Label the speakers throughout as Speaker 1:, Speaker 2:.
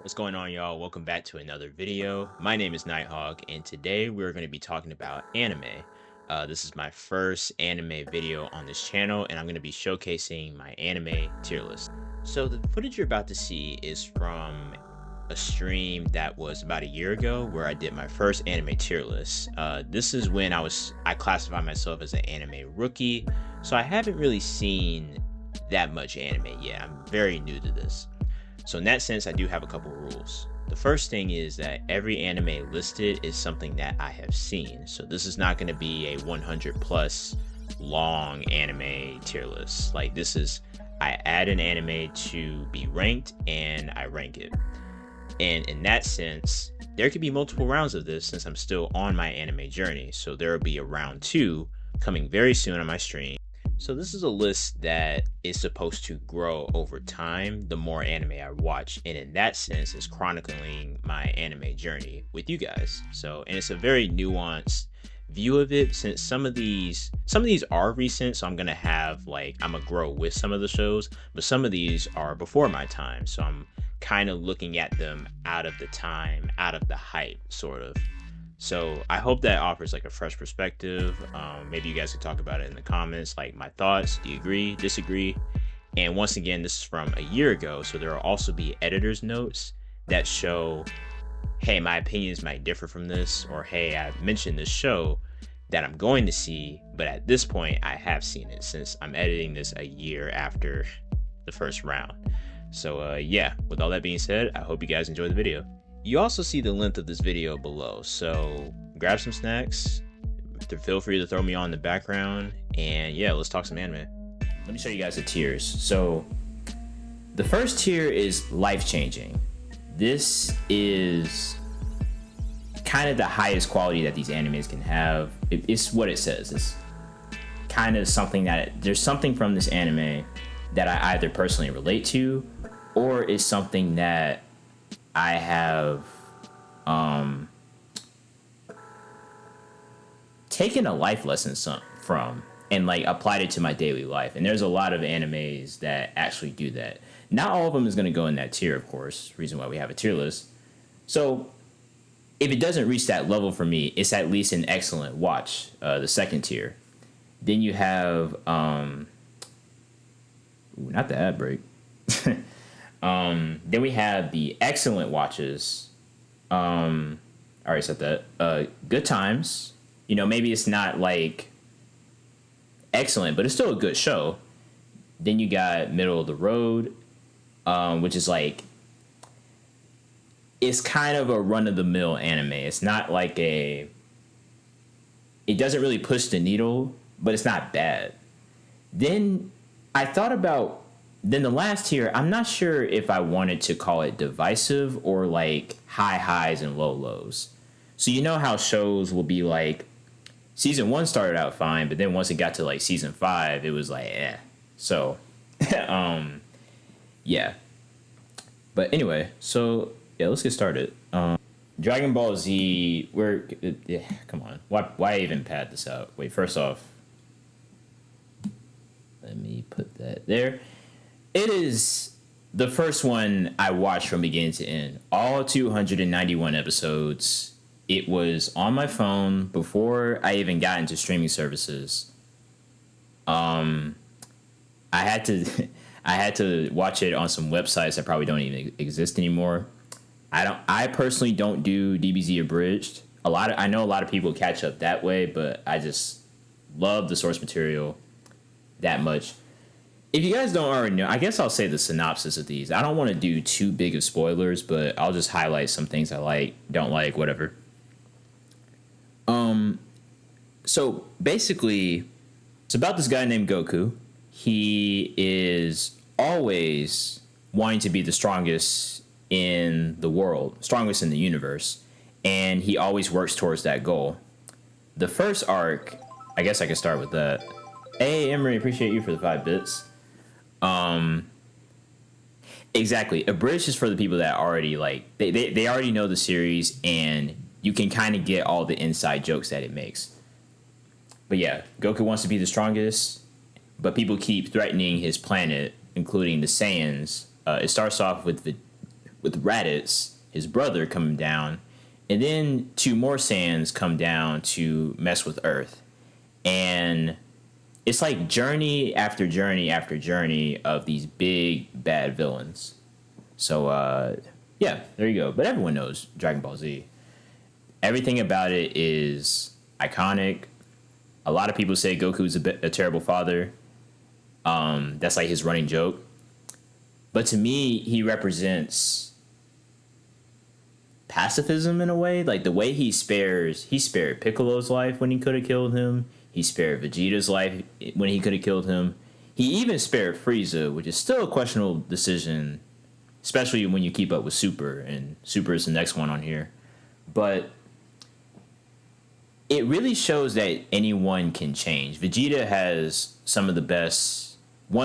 Speaker 1: What's going on, y'all? Welcome back to another video. My name is Nighthawk, and today we're going to be talking about anime. This is my first anime video on this channel, and I'm going to be showcasing my anime tier list. So the footage you're about to see is from a stream that was about a year ago where I did my first anime tier list. This is when I classify myself as an anime rookie, so I haven't really seen that much anime yet. I'm very new to this. So in that sense, I do have a couple rules. The first thing is that every anime listed is something that I have seen. So this is not going to be a 100 plus long anime tier list. Like this is, I add an anime to be ranked and I rank it. And in that sense, there could be multiple rounds of this since I'm still on my anime journey. So there will be a round 2 coming very soon on my stream. So this is a list that is supposed to grow over time the more anime I watch, and in that sense is chronicling my anime journey with you guys. And it's a very nuanced view of it since some of these are recent, so I'm gonna grow with some of the shows, but some of these are before my time, so I'm kind of looking at them out of the time, out of the hype, sort of. So I hope that offers like a fresh perspective. Maybe you guys could talk about it in the comments, like my thoughts. Do you agree, disagree? And once again, this is from a year ago, so there will also be editor's notes that show, hey, my opinions might differ from this, or hey, I mentioned this show that I'm going to see, but at this point I have seen it since I'm editing this a year after the first round. So yeah, with all that being said, I hope you guys enjoy the video. You also see the length of this video below, so grab some snacks, feel free to throw me on in the background, and yeah, let's talk some anime. Let me show you guys the tiers. So the first tier is life-changing. This is kind of the highest quality that these animes can have. It's what it says. It's kind of something that, there's something from this anime that I either personally relate to, or is something that I have taken a life lesson from and like applied it to my daily life. And there's a lot of animes that actually do that. Not all of them is going to go in that tier, of course, reason why we have a tier list. So if it doesn't reach that level for me, it's at least an excellent watch, the second tier. Then you have, not the ad break. Then we have the excellent watches. I already said that. Good times. You know, maybe it's not like excellent, but it's still a good show. Then you got middle of the road, which is like, it's kind of a run of the mill anime. It's not like it doesn't really push the needle, but it's not bad. Then I thought about, then the last tier, I'm not sure if I wanted to call it divisive or like high highs and low lows. So you know how shows will be like, season 1 started out fine, but then once it got to like season 5, it was like, eh. So, yeah. But anyway, so yeah, let's get started. Dragon Ball Z, come on. Why even pad this out? Wait, first off, let me put that there. It is the first one I watched from beginning to end. All 291 episodes. It was on my phone before I even got into streaming services. I had to I had to watch it on some websites that probably don't even exist anymore. I personally don't do DBZ abridged. I know a lot of people catch up that way, but I just love the source material that much. If you guys don't already know, I guess I'll say the synopsis of these. I don't want to do too big of spoilers, but I'll just highlight some things I like, don't like, whatever. So basically, it's about this guy named Goku. He is always wanting to be the strongest in the world, strongest in the universe, and he always works towards that goal. The first arc, I guess I can start with that. Hey, Emery, appreciate you for the 5 bits. Exactly. Abridged is for the people that already like they already know the series, and you can kind of get all the inside jokes that it makes. But yeah, Goku wants to be the strongest, but people keep threatening his planet, including the Saiyans. It starts off with with Raditz, his brother, coming down, and then 2 more Saiyans come down to mess with Earth, and it's like journey after journey after journey of these big bad villains. So yeah, there you go. But everyone knows Dragon Ball Z. Everything about it is iconic. A lot of people say Goku's a terrible father. That's like his running joke. But to me, he represents pacifism in a way. Like the way he spared Piccolo's life when he could have killed him. He spared Vegeta's life when he could have killed him. He even spared Frieza, which is still a questionable decision, especially when you keep up with Super, and Super is the next one on here. But it really shows that anyone can change. Vegeta has one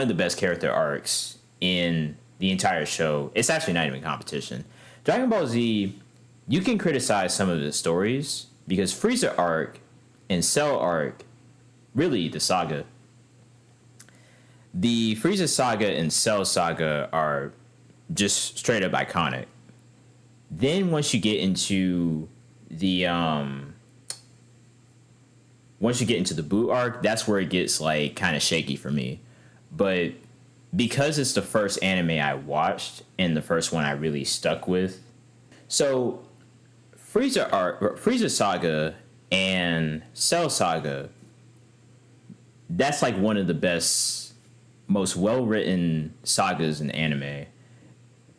Speaker 1: of the best character arcs in the entire show. It's actually not even competition. Dragon Ball Z, you can criticize some of the stories because Frieza arc and Cell arc, really the saga, the Frieza saga and Cell saga are just straight up iconic. Then once you get into the Buu arc, that's where it gets like kind of shaky for me. But because it's the first anime I watched and the first one I really stuck with, so Frieza saga and Cell saga, that's like one of the best, most well-written sagas in anime.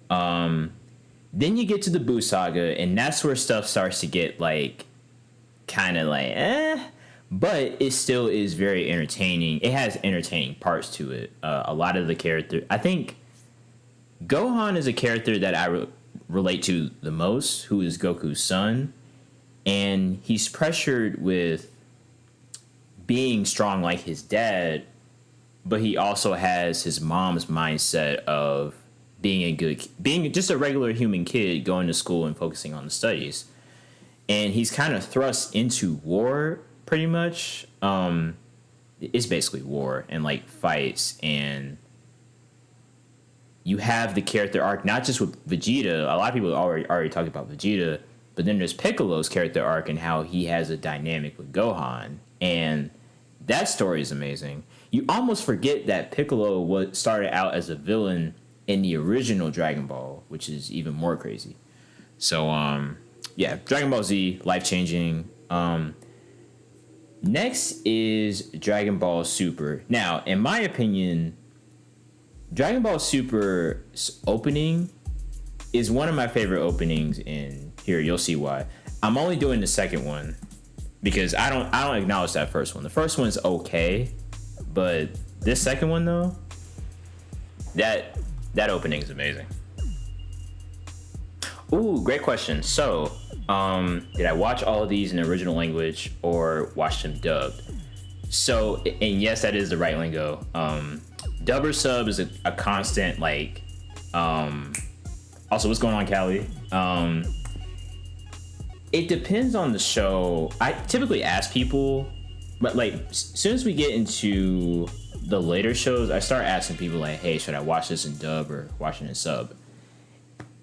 Speaker 1: Then you get to the Buu saga, and that's where stuff starts to get like kind of like but it still is very entertaining. It has entertaining parts to it. A lot of the character, I think Gohan is a character that I relate to the most, who is Goku's son, and he's pressured with being strong like his dad, but he also has his mom's mindset of being just a regular human kid going to school and focusing on the studies. And he's kind of thrust into war, pretty much. It's basically war and like fights, and you have the character arc, not just with Vegeta. A lot of people already talked about Vegeta, but then there's Piccolo's character arc and how he has a dynamic with Gohan, and that story is amazing. You almost forget that Piccolo started out as a villain in the original Dragon Ball, which is even more crazy. So, yeah, Dragon Ball Z, life-changing. Next is Dragon Ball Super. Now, in my opinion, Dragon Ball Super's opening is one of my favorite openings in here. You'll see why. I'm only doing the second one because I don't acknowledge that first one. The first one's okay, but this second one though, that opening is amazing. Ooh, great question. So, did I watch all of these in the original language or watch them dubbed? So, and yes, that is the right lingo. Dub or sub is a constant, like, also, what's going on, Callie? It depends on the show. I typically ask people, but like, as soon as we get into the later shows, I start asking people like, hey, should I watch this in dub or watch it in sub?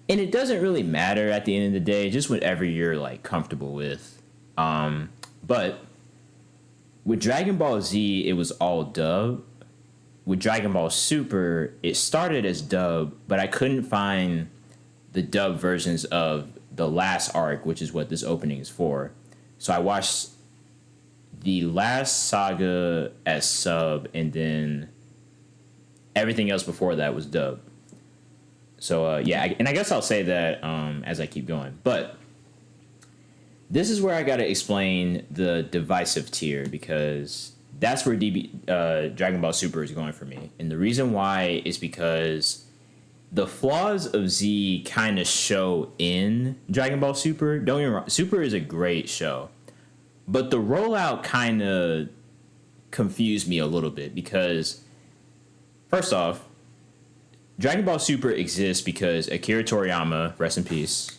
Speaker 1: And it doesn't really matter at the end of the day, just whatever you're like comfortable with. But with Dragon Ball Z, it was all dub. With Dragon Ball Super, it started as dub, but I couldn't find the dub versions of the last arc, which is what this opening is for. So I watched the last saga as sub, and then everything else before that was dub. So, yeah, and I guess I'll say that as I keep going. But this is where I got to explain the divisive tier, because that's where Dragon Ball Super is going for me. And the reason why is because the flaws of Z kind of show in Dragon Ball Super. Don't get me wrong, Super is a great show. But the rollout kind of confused me a little bit because, first off, Dragon Ball Super exists because Akira Toriyama, rest in peace,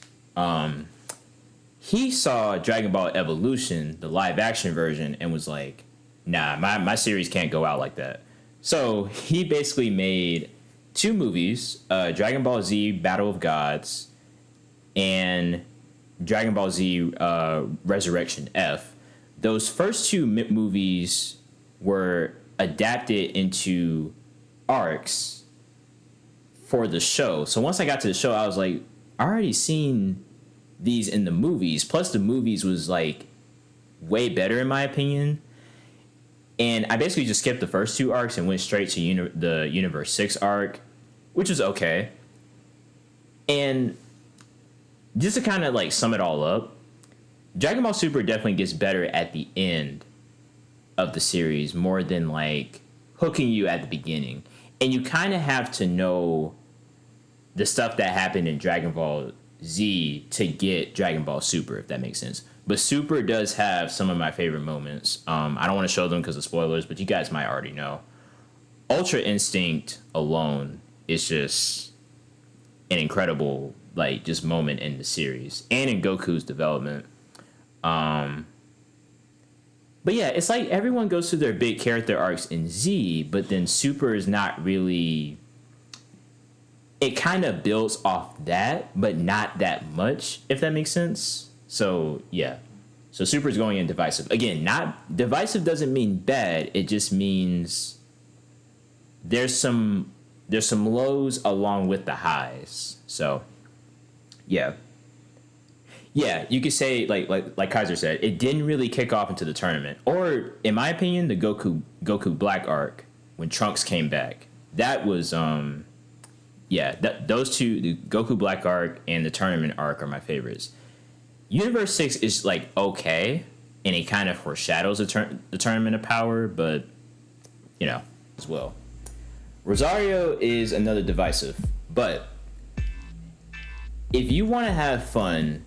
Speaker 1: he saw Dragon Ball Evolution, the live action version, and was like, nah, my series can't go out like that. So he basically made 2 movies, Dragon Ball Z Battle of Gods and Dragon Ball Z Resurrection F. Those first two movies were adapted into arcs for the show. So once I got to the show, I was like, I already seen these in the movies. Plus, the movies was like way better in my opinion. And I basically just skipped the first two arcs and went straight to the Universe 6 arc, which was okay. And just to kind of like sum it all up, Dragon Ball Super definitely gets better at the end of the series more than like hooking you at the beginning. And you kind of have to know the stuff that happened in Dragon Ball Z to get Dragon Ball Super, if that makes sense. But Super does have some of my favorite moments. I don't want to show them because of spoilers, but you guys might already know. Ultra Instinct alone is just an incredible, like, just moment in the series and in Goku's development. But yeah, it's like everyone goes through their big character arcs in Z, but then Super is not really. It kind of builds off that, but not that much, if that makes sense. So yeah, so Super is going in divisive again. Not divisive doesn't mean bad. It just means there's some lows along with the highs. So yeah. Yeah, you could say like Kaiser said, it didn't really kick off into the tournament. Or in my opinion, the Goku Black arc when Trunks came back, that was those two, the Goku Black arc and the tournament arc, are my favorites. Universe 6 is like okay, and it kind of foreshadows the tournament of power, but you know as well. Rosario is another divisive, but if you want to have fun.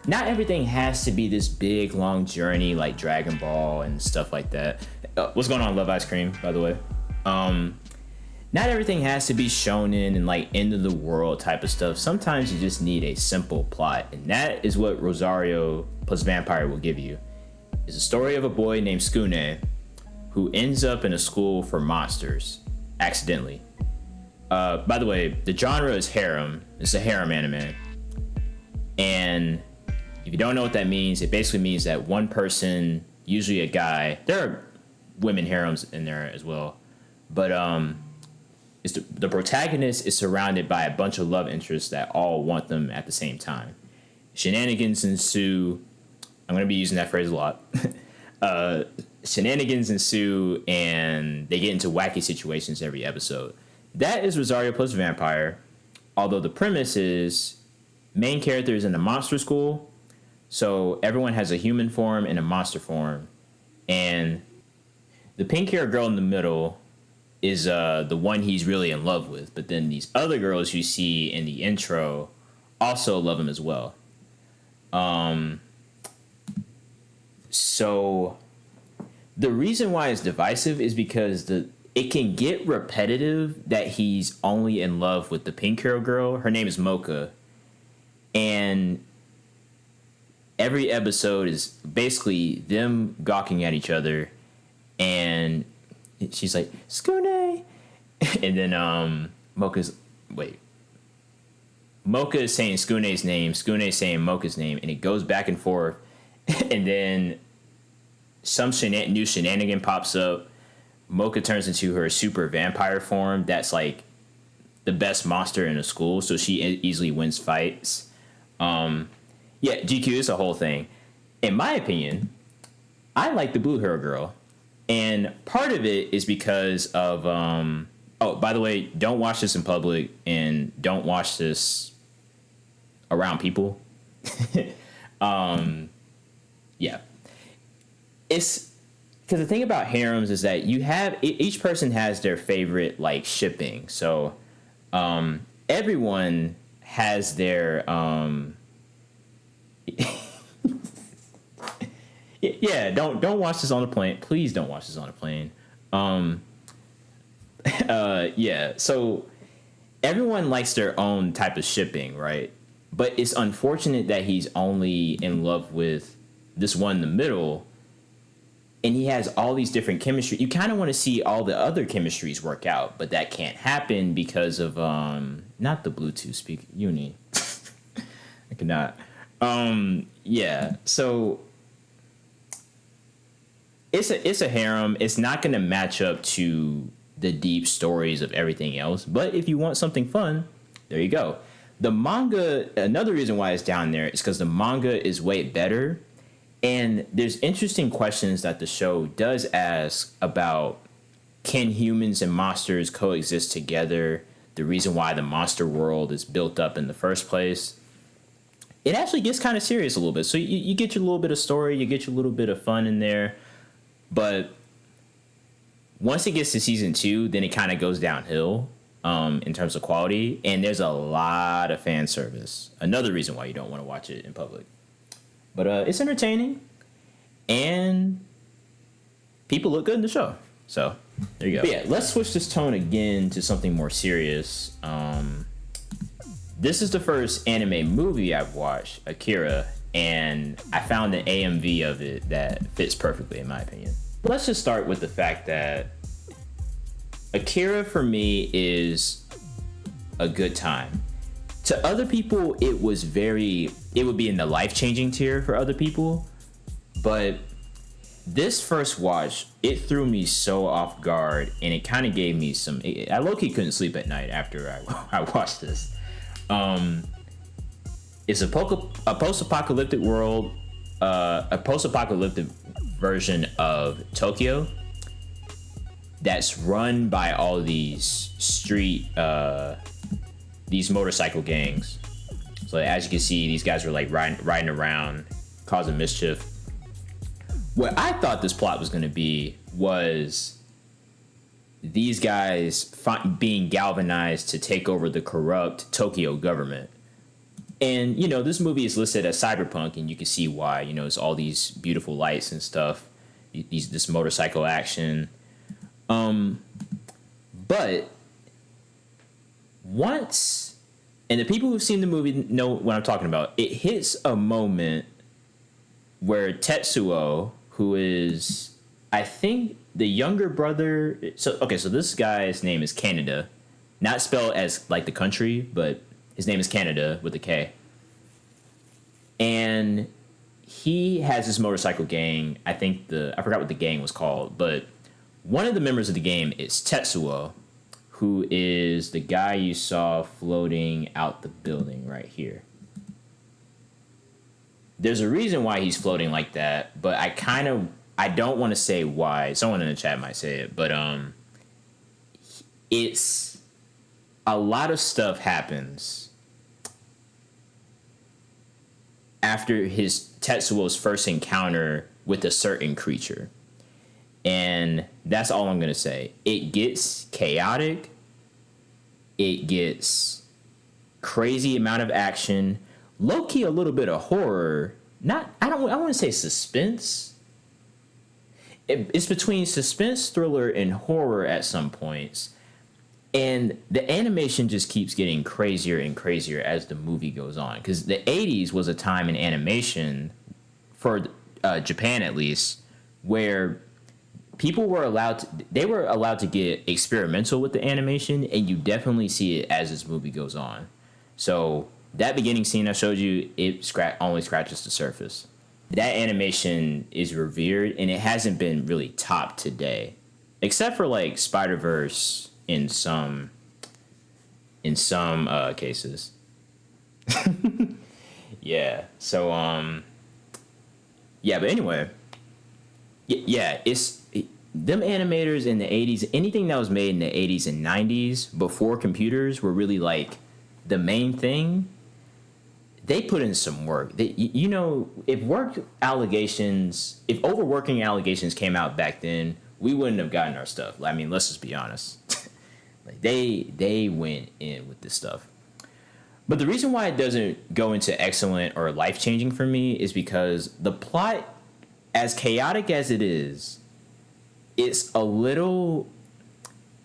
Speaker 1: Not everything has to be this big, long journey like Dragon Ball and stuff like that. What's going on, Love Ice Cream, by the way? Not everything has to be shonen and like end of the world type of stuff. Sometimes you just need a simple plot, and that is what Rosario plus Vampire will give you. It's a story of a boy named Skune who ends up in a school for monsters, accidentally. By the way, the genre is harem. It's a harem anime. And if you don't know what that means, it basically means that one person, usually a guy, there are women harems in there as well, but it's the protagonist is surrounded by a bunch of love interests that all want them at the same time. Shenanigans ensue. I'm going to be using that phrase a lot. Shenanigans ensue, and they get into wacky situations every episode. That is Rosario plus Vampire, although the premise is main character is in a monster school. So everyone has a human form and a monster form. And the pink hair girl in the middle is the one he's really in love with. But then these other girls you see in the intro also love him as well. So the reason why it's divisive is because it can get repetitive that he's only in love with the pink hair girl. Her name is Mocha. And every episode is basically them gawking at each other, and she's like, Skune! And then Mocha is saying Skune's name, Skune's saying Mocha's name, and it goes back and forth. And then some new shenanigan pops up. Mocha turns into her super vampire form. That's like the best monster in the school, so she easily wins fights. Yeah, GQ is a whole thing. In my opinion, I like the blue hair girl. And part of it is because of, oh, by the way, don't watch this in public and don't watch this around people. Yeah. It's, because the thing about harems is that you have, each person has their favorite, like, shipping. So, everyone has their, yeah, don't watch this on the plane. Please don't watch this on a plane. Yeah, so everyone likes their own type of shipping, right? But it's unfortunate that he's only in love with this one in the middle, and he has all these different chemistry. You kind of want to see all the other chemistries work out, but that can't happen because of not the Bluetooth speaker. Uni. I
Speaker 2: I cannot. Yeah. So it's a harem. It's not going to match up to the deep stories of everything else. But if you want something fun, there you go. The manga. Another reason why it's down there is because the manga is way better, and there's interesting questions that the show does ask about: can humans and monsters coexist together? The reason why the monster world is built up in the first place. It actually gets kind of serious a little bit. So you get your little bit of story, you get your little bit of fun in there. But once it gets to season 2, then it kind of goes downhill in terms of quality. And there's a lot of fan service. Another reason why you don't want to watch it in public. But it's entertaining. And people look good in the show. So there you go. But yeah, let's switch this tone again to something more serious. This is the first anime movie I've watched, Akira, and I found an AMV of it that fits perfectly, in my opinion. But let's just start with the fact that Akira, for me, is a good time. To other people, it would be in the life-changing tier for other people, but this first watch, it threw me so off guard, and it kind of gave me some... I low-key couldn't sleep at night after I watched this. It's a post-apocalyptic world, a post-apocalyptic version of Tokyo that's run by all these these motorcycle gangs. So as you can see, these guys are like riding around, causing mischief. What I thought this plot was going to be was these guys being galvanized to take over the corrupt Tokyo government. And, this movie is listed as cyberpunk, and you can see why. It's all these beautiful lights and stuff, this motorcycle action. But once, and the people who've seen the movie know what I'm talking about, it hits a moment where Tetsuo, who is, I think, the younger brother. So this guy's name is Canada, not spelled as like the country, but his name is Canada with a K. And he has this motorcycle gang. I forgot what the gang was called, but one of the members of the game is Tetsuo, who is the guy you saw floating out the building right here. There's a reason why he's floating like that, but I don't want to say why. Someone in the chat might say it, but it's a lot of stuff happens after Tetsuo's first encounter with a certain creature. And that's all I'm going to say. It gets chaotic. It gets crazy amount of action. Low-key a little bit of horror. I want to say suspense. It's between suspense, thriller, and horror at some points. And the animation just keeps getting crazier and crazier as the movie goes on. Because the 80s was a time in animation, for Japan at least, where people were allowed to get experimental with the animation, and you definitely see it as this movie goes on. So that beginning scene I showed you, it only scratches the surface. That animation is revered, and it hasn't been really topped today, except for like Spider-Verse in some cases. Yeah. So yeah, but anyway, yeah, them animators in the 80s, anything that was made in the 80s and 90s before computers were really like the main thing. They put in some work. If overworking allegations came out back then, we wouldn't have gotten our stuff. I mean, let's just be honest. Like they went in with this stuff. But the reason why it doesn't go into excellent or life-changing for me is because the plot, as chaotic as it is, it's a little...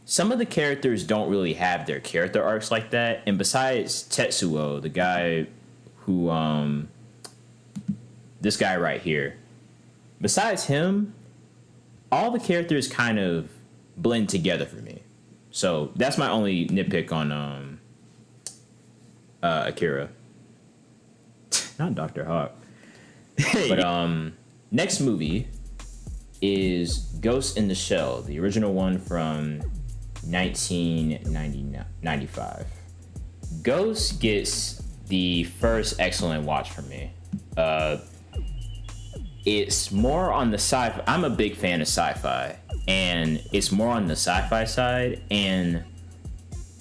Speaker 2: Some of the characters don't really have their character arcs like that. And besides Tetsuo, the guy who... this guy right here. Besides him, all the characters kind of blend together for me. So that's my only nitpick on Akira. Not Dr. Hawk.
Speaker 1: Hey.
Speaker 2: But next movie is Ghost in the Shell, the original one from 1995. Ghost gets the first excellent watch from me. It's more on the sci-fi. I'm a big fan of sci-fi, and it's more on the sci-fi side. And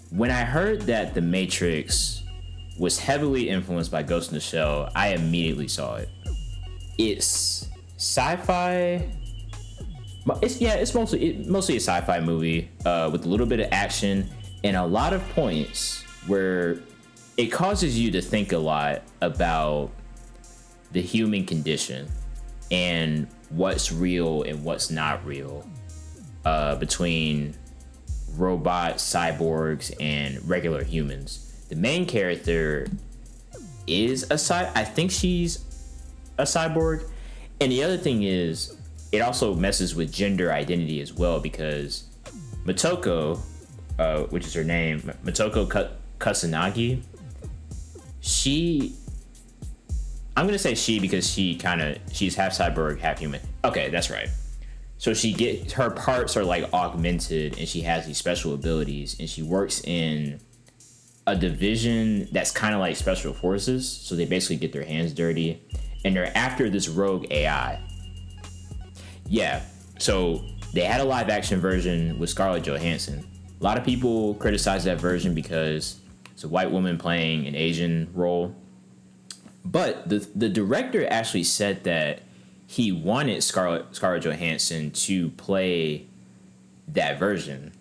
Speaker 2: when I heard that The Matrix was heavily influenced by Ghost in the Shell, I immediately saw it. It's sci-fi. It's mostly a sci-fi movie with a little bit of action and a lot of points where it causes you to think a lot about the human condition and what's real and what's not real between robots, cyborgs, and regular humans. The main character is I think she's a cyborg. And the other thing is, it also messes with gender identity as well, because Motoko, which is her name, Motoko Kusanagi, I'm gonna say she because she's half cyborg, half human. Okay, that's right. So her parts are like augmented, and she has these special abilities, and she works in a division that's kind of like special forces. So they basically get their hands dirty, and they're after this rogue AI. Yeah, so they had a live action version with Scarlett Johansson. A lot of people criticize that version because it's a white woman playing an Asian role. But the director actually said that he wanted Scarlett Johansson to play that version.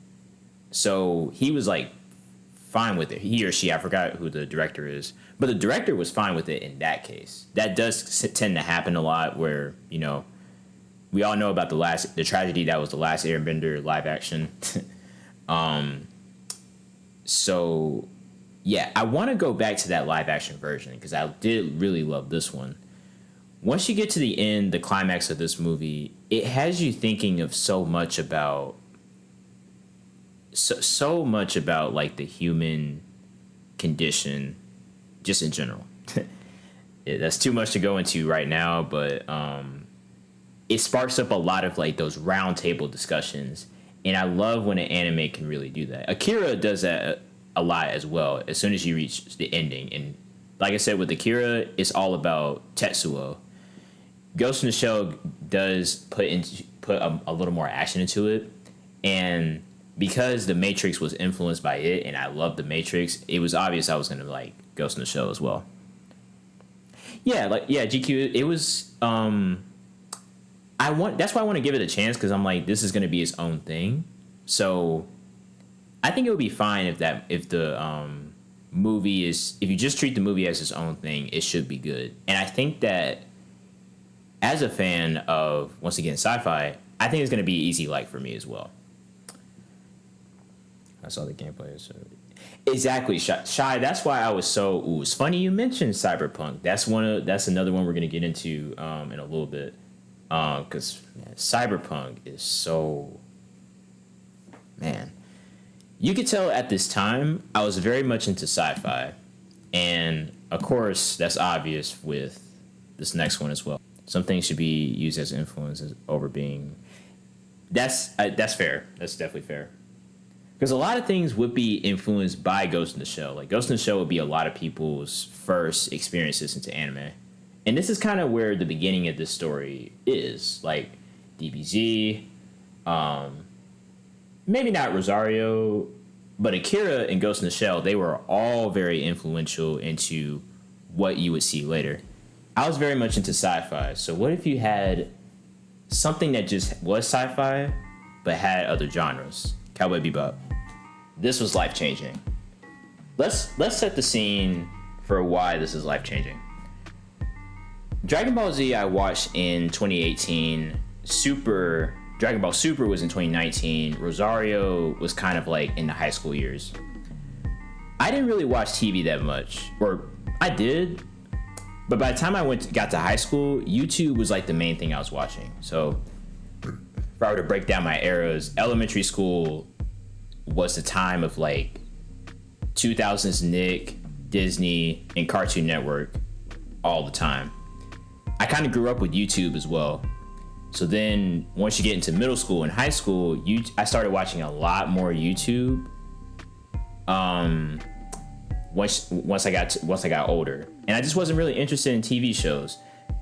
Speaker 2: So he was like fine with it. He or she, I forgot who the director is. But the director was fine with it in that case. That does tend to happen a lot where, we all know about the tragedy that was The Last Airbender live action. So yeah, I want to go back to that live action version because I did really love this one. Once you get to the end, the climax of this movie, it has you thinking of so much about like the human condition just in general. That's too much to go into right now, but it sparks up a lot of like those round table discussions, and I love when an anime can really do that. Akira does that a lot as well. As soon as you reach the ending, and like I said with Akira, it's all about Tetsuo. Ghost in the Shell does put a little more action into it, and because The Matrix was influenced by it, and I love The Matrix, it was obvious I was gonna like Ghost in the Shell as well. GQ. It was. That's why I want to give it a chance, because I'm like, this is going to be its own thing. So I think it would be fine if the movie if you just treat the movie as its own thing, it should be good. And I think that as a fan of, once again, sci-fi, I think it's going to be easy like for me as well. I saw the gameplay. So exactly, Shy. That's why I was so. Ooh, it's funny you mentioned Cyberpunk. That's another one we're going to get into in a little bit. Because Cyberpunk is so, man, you could tell at this time I was very much into sci-fi, and of course that's obvious with this next one as well. Some things should be used as influences over being. That's fair. That's definitely fair. Because a lot of things would be influenced by Ghost in the Shell. Like Ghost in the Shell would be a lot of people's first experiences into anime. And this is kind of where the beginning of this story is. Like DBZ, maybe not Rosario, but Akira and Ghost in the Shell, they were all very influential into what you would see later. I was very much into sci-fi. So what if you had something that just was sci-fi, but had other genres? Cowboy Bebop. This was life-changing. Let's set the scene for why this is life-changing. Dragon Ball Z I watched in 2018. Dragon Ball Super was in 2019. Rosario was kind of like in the high school years. I didn't really watch TV that much, or I did, but by the time I got to high school, YouTube was like the main thing I was watching. So if I were to break down my eras, elementary school was the time of like 2000s Nick, Disney, and Cartoon Network. all the time. I kind of grew up with YouTube as well. So then once you get into middle school and high school, I started watching a lot more YouTube. Once I got older, and I just wasn't really interested in TV shows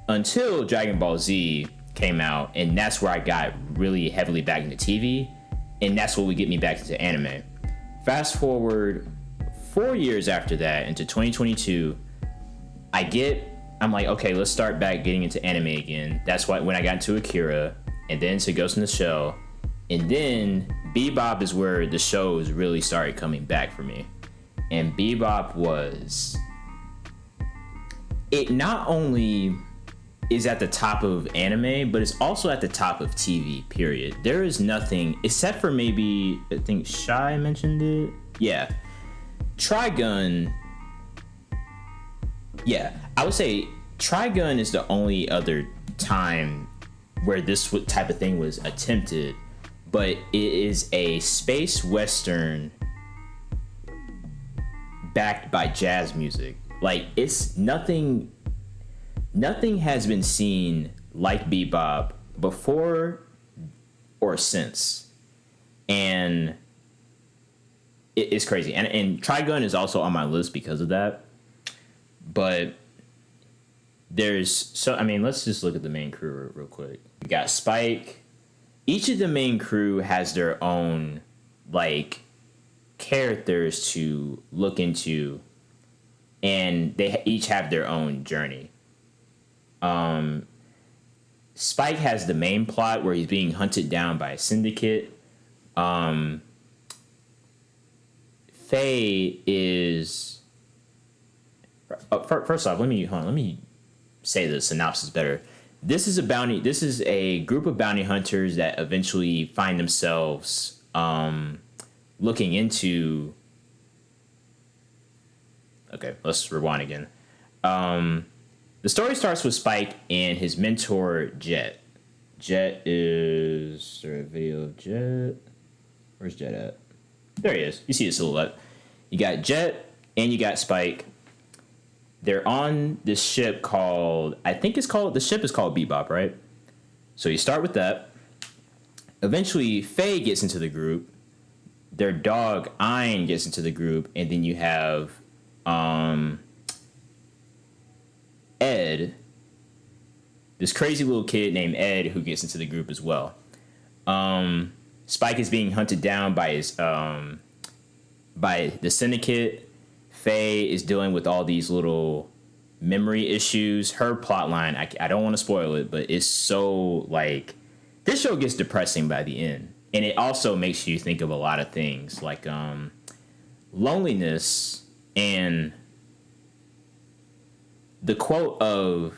Speaker 2: until Dragon Ball Z came out, and that's where I got really heavily back into TV, and that's what would get me back into anime. Fast forward 4 years after that into 2022, I'm like, okay, let's start back getting into anime again. That's why when I got into Akira, and then to Ghost in the Shell, and then Bebop is where the shows really started coming back for me. And Bebop it not only is at the top of anime, but it's also at the top of TV, period. There is nothing, except for maybe, I think Shy mentioned it. Yeah. Trigun. Yeah, I would say Trigun is the only other time where this type of thing was attempted, but it is a space western backed by jazz music. Like, it's nothing has been seen like Bebop before or since, and it's crazy. And Trigun is also on my list because of that. But let's just look at the main crew real quick. We got Spike. Each of the main crew has their own like characters to look into, and they each have their own journey. Spike has the main plot where he's being hunted down by a syndicate. Faye is first off, let me say the synopsis better. This is a group of bounty hunters that eventually find themselves looking into. Okay, let's rewind again. The story starts with Spike and his mentor, Jet. Is there a video of Jet? Where's Jet at? There he is. You see his silhouette. You got Jet and you got Spike. They're on this ship the ship is called Bebop, right? So you start with that. Eventually, Faye gets into the group. Their dog, Ein, gets into the group. And then you have Ed, this crazy little kid named Ed, who gets into the group as well. Spike is being hunted down by the syndicate. Faye is dealing with all these little memory issues. Her plot line, I don't want to spoil it, but it's so, like, this show gets depressing by the end. And it also makes you think of a lot of things, like loneliness, and the quote of,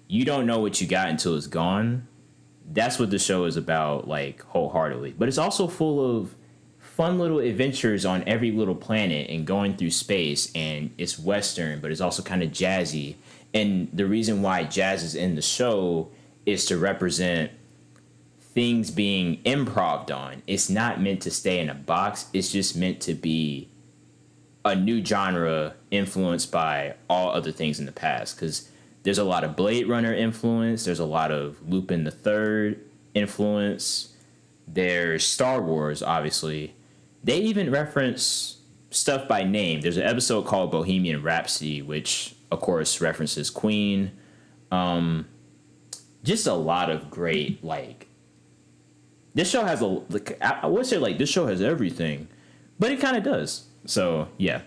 Speaker 2: "You don't know what you got until it's gone." That's what the show is about, like, wholeheartedly. But it's also full of fun little adventures on every little planet and going through space, and it's Western, but it's also kind of jazzy. And the reason why jazz is in the show is to represent things being improv'd on. It's not meant to stay in a box. It's just meant to be a new genre influenced by all other things in the past. Because there's a lot of Blade Runner influence. There's a lot of Lupin the Third influence. There's Star Wars, obviously. They even reference stuff by name. There's an episode called Bohemian Rhapsody, which, of course, references Queen. Just a lot of great, like... This show has I would say, like, this show has everything. But it kind of does. So, yeah.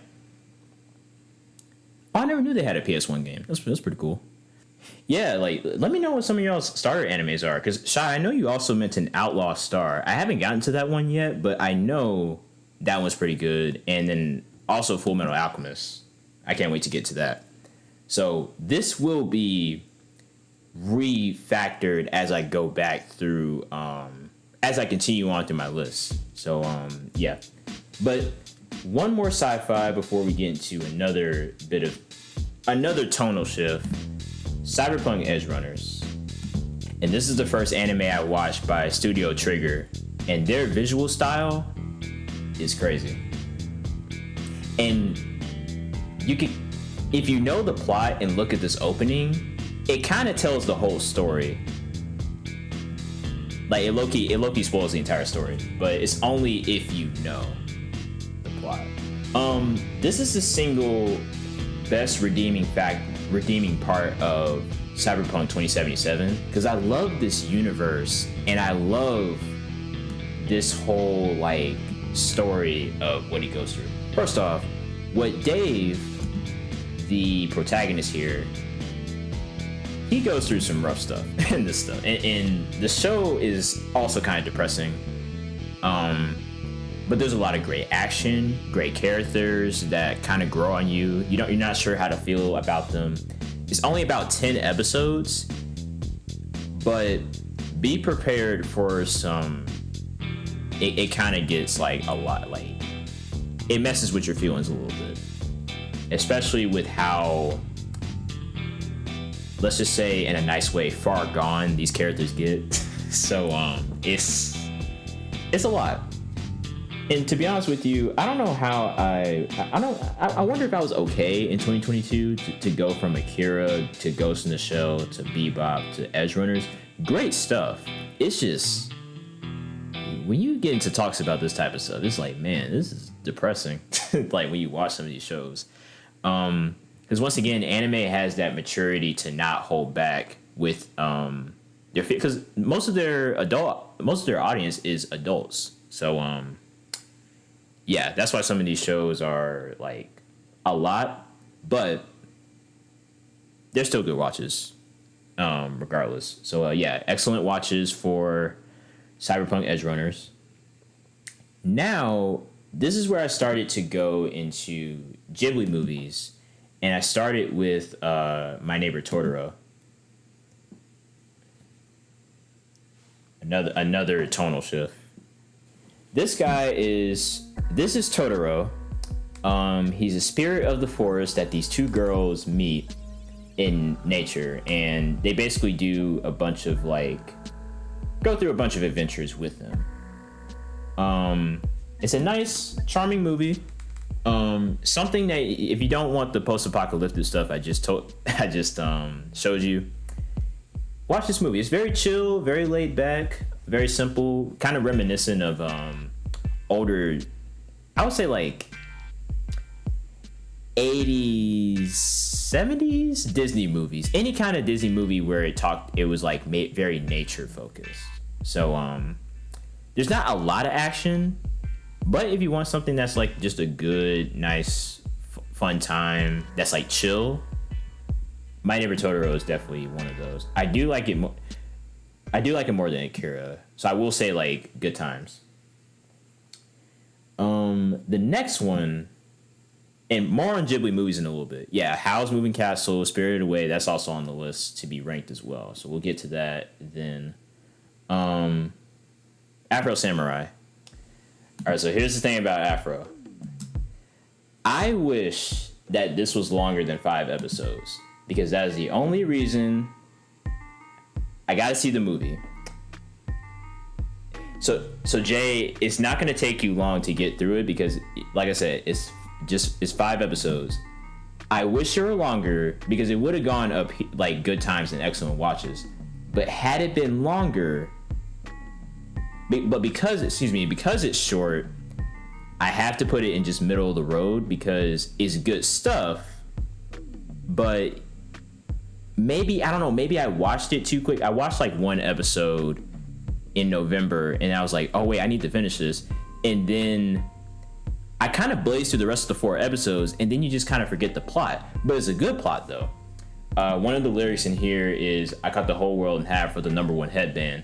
Speaker 2: Oh, I never knew they had a PS1 game. That's pretty cool. Yeah, like, let me know what some of y'all's starter animes are. Because, Shy, I know you also mentioned Outlaw Star. I haven't gotten to that one yet, but I know that one's pretty good. And then also Full Metal Alchemist. I can't wait to get to that. So this will be refactored as I go back through, as I continue on through my list. So, yeah. But one more sci-fi before we get into another tonal shift. Cyberpunk Edgerunners. And this is the first anime I watched by Studio Trigger. And their visual style is crazy. And you could, if you know the plot and look at this opening, it kind of tells the whole story. Like, it low-key spoils the entire story, but it's only if you know the plot. This is the single best redeeming part of Cyberpunk 2077, because I love this universe and I love this whole like story of what he goes through. First off, what Dave, the protagonist here, he goes through some rough stuff in this stuff, and the show is also kind of depressing. But there's a lot of great action, great characters that kind of grow on you. You're not sure how to feel about them. It's only about 10 episodes, but be prepared for some. It kind of gets like a lot, like it messes with your feelings a little bit, especially with how, let's just say in a nice way, far gone these characters get. So it's a lot. And to be honest with you, I don't know how I wonder if I was okay in 2022 to go from Akira to Ghost in the Shell to Bebop to Edge Runners. Great stuff. It's just, when you get into talks about this type of stuff, it's like, man, this is depressing. Like when you watch some of these shows. Because once again, anime has that maturity to not hold back with because most of their audience is adults. So yeah, that's why some of these shows are like a lot, but they're still good watches, regardless. So yeah, excellent watches for Cyberpunk Edge Runners. Now, this is where I started to go into Ghibli movies, and I started with My Neighbor Totoro. Another tonal shift. This is Totoro. He's a spirit of the forest that these two girls meet in nature, and they basically do a bunch of go through a bunch of adventures with them. It's a nice, charming movie. Something that if you don't want the post-apocalyptic stuff I just showed you, watch this movie. It's very chill, very laid back, very simple, kind of reminiscent of older, I would say like 80s, 70s Disney movies. Any kind of Disney movie where it was like very nature focused. So there's not a lot of action, but if you want something that's like just a good, nice, fun time that's like chill, My Neighbor Totoro is definitely one of those. I do like it more than Akira, so I will say like good times. The next one, and more on Ghibli movies in a little bit. Yeah, Howl's Moving Castle, Spirited Away, that's also on the list to be ranked as well. So we'll get to that then. Afro Samurai. All right, so here's the thing about Afro. I wish that this was longer than 5 episodes, because that is the only reason I gotta see the movie. So Jay, it's not gonna take you long to get through it because, like I said, it's 5 episodes. I wish it were longer because it would have gone up like good times and excellent watches. But had it been longer, but because it's short, I have to put it in just middle of the road because it's good stuff. But maybe, I don't know, maybe I watched it too quick. I watched like 1 episode in November and I was like, oh wait, I need to finish this. And then I kind of blazed through the rest of the 4 episodes, and then you just kind of forget the plot. But it's a good plot though. One of the lyrics in here is, I cut the whole world in half for the #1 headband.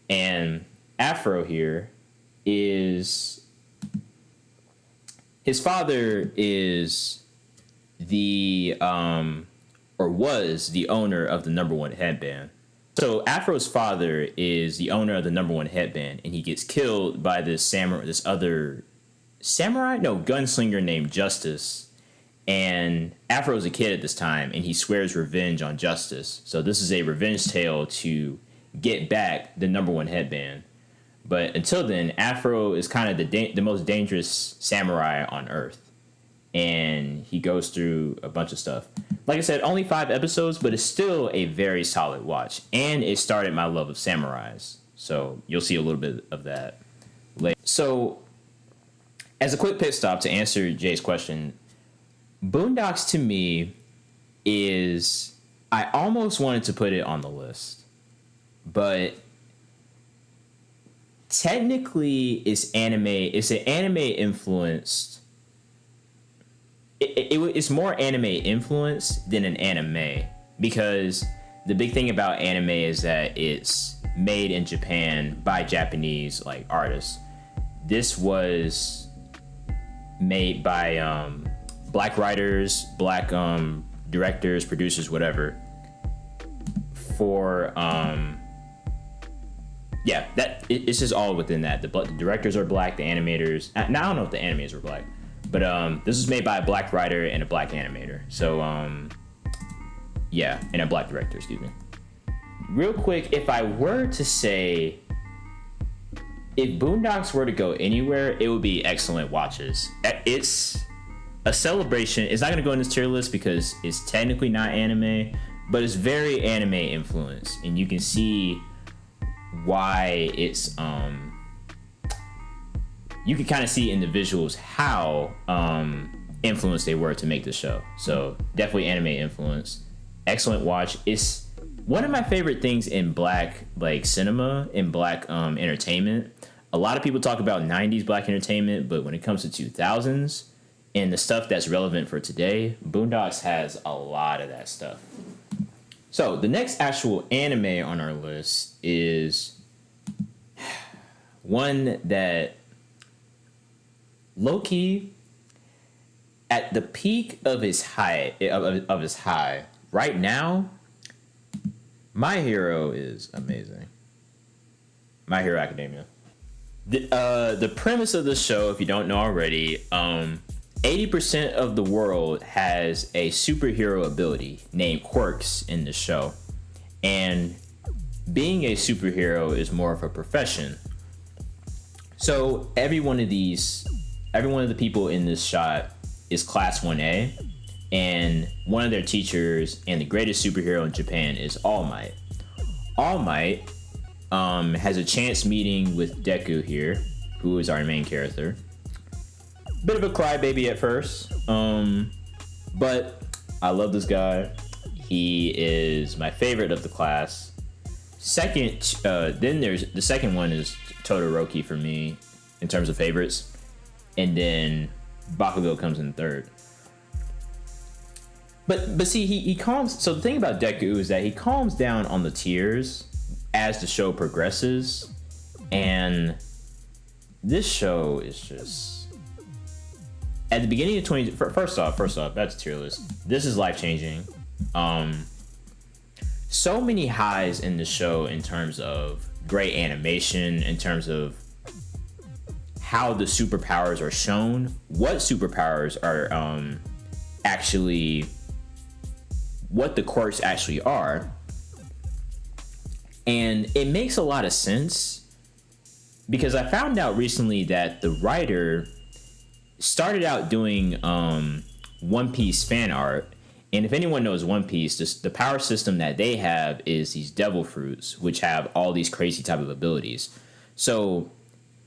Speaker 2: And Afro here is, his father is the, or was the owner of the #1 headband. So Afro's father is the owner of the #1 headband, and he gets killed by this other gunslinger named Justice. And Afro's a kid at this time, and he swears revenge on Justice. So this is a revenge tale to get back the #1 headband. But until then, Afro is kind of the most dangerous samurai on Earth. and he goes through a bunch of stuff. Like I said, only 5 episodes, but it's still a very solid watch. And it started my love of samurais. So you'll see a little bit of that later. So as a quick pit stop to answer Jay's question, Boondocks to me is, I almost wanted to put it on the list, but technically it's anime. It's an anime influenced. It's more anime influenced than an anime, because the big thing about anime is that it's made in Japan by Japanese like artists. This was made by black writers, black directors, producers, whatever. For yeah, it's just all within that. The directors are black, the animators. Now I don't know if the animators were black, but this was made by a black writer and a black animator. So yeah, and a black director, excuse me. Real quick, if I were to say, if Boondocks were to go anywhere, it would be Excellent Watches. It's a celebration. It's not going to go in this tier list because it's technically not anime, but it's very anime influenced, and you can see why it's you can kind of see in the visuals how influenced they were to make the show. So definitely anime influence. Excellent Watch. It's one of my favorite things in black like cinema, in black entertainment. A lot of people talk about 90s black entertainment, but when it comes to 2000s and the stuff that's relevant for today, Boondocks has a lot of that stuff. So the next actual anime on our list is one that low-key, at the peak of his high, right now, My Hero is amazing. My Hero Academia. The premise of the show, if you don't know already, 80% of the world has a superhero ability named quirks in the show. And being a superhero is more of a profession. So every one of the people in this shot is class 1A, and one of their teachers and the greatest superhero in Japan is All Might. All Might has a chance meeting with Deku here, who is our main character. Bit of a crybaby at first, but I love this guy. He is my favorite of the class. Second, then there's the second one is Todoroki for me in terms of favorites, and then Bakugo comes in third. But see, he calms. So the thing about Deku is that he calms down on the tears as the show progresses, and this show is just, at the beginning of 20. First off, that's tier list. This is life changing. So many highs in the show in terms of great animation, in terms of how the superpowers are shown, what superpowers are actually, what the quirks actually are. And it makes a lot of sense because I found out recently that the writer started out doing One Piece fan art. And if anyone knows One Piece, the power system that they have is these devil fruits, which have all these crazy type of abilities. So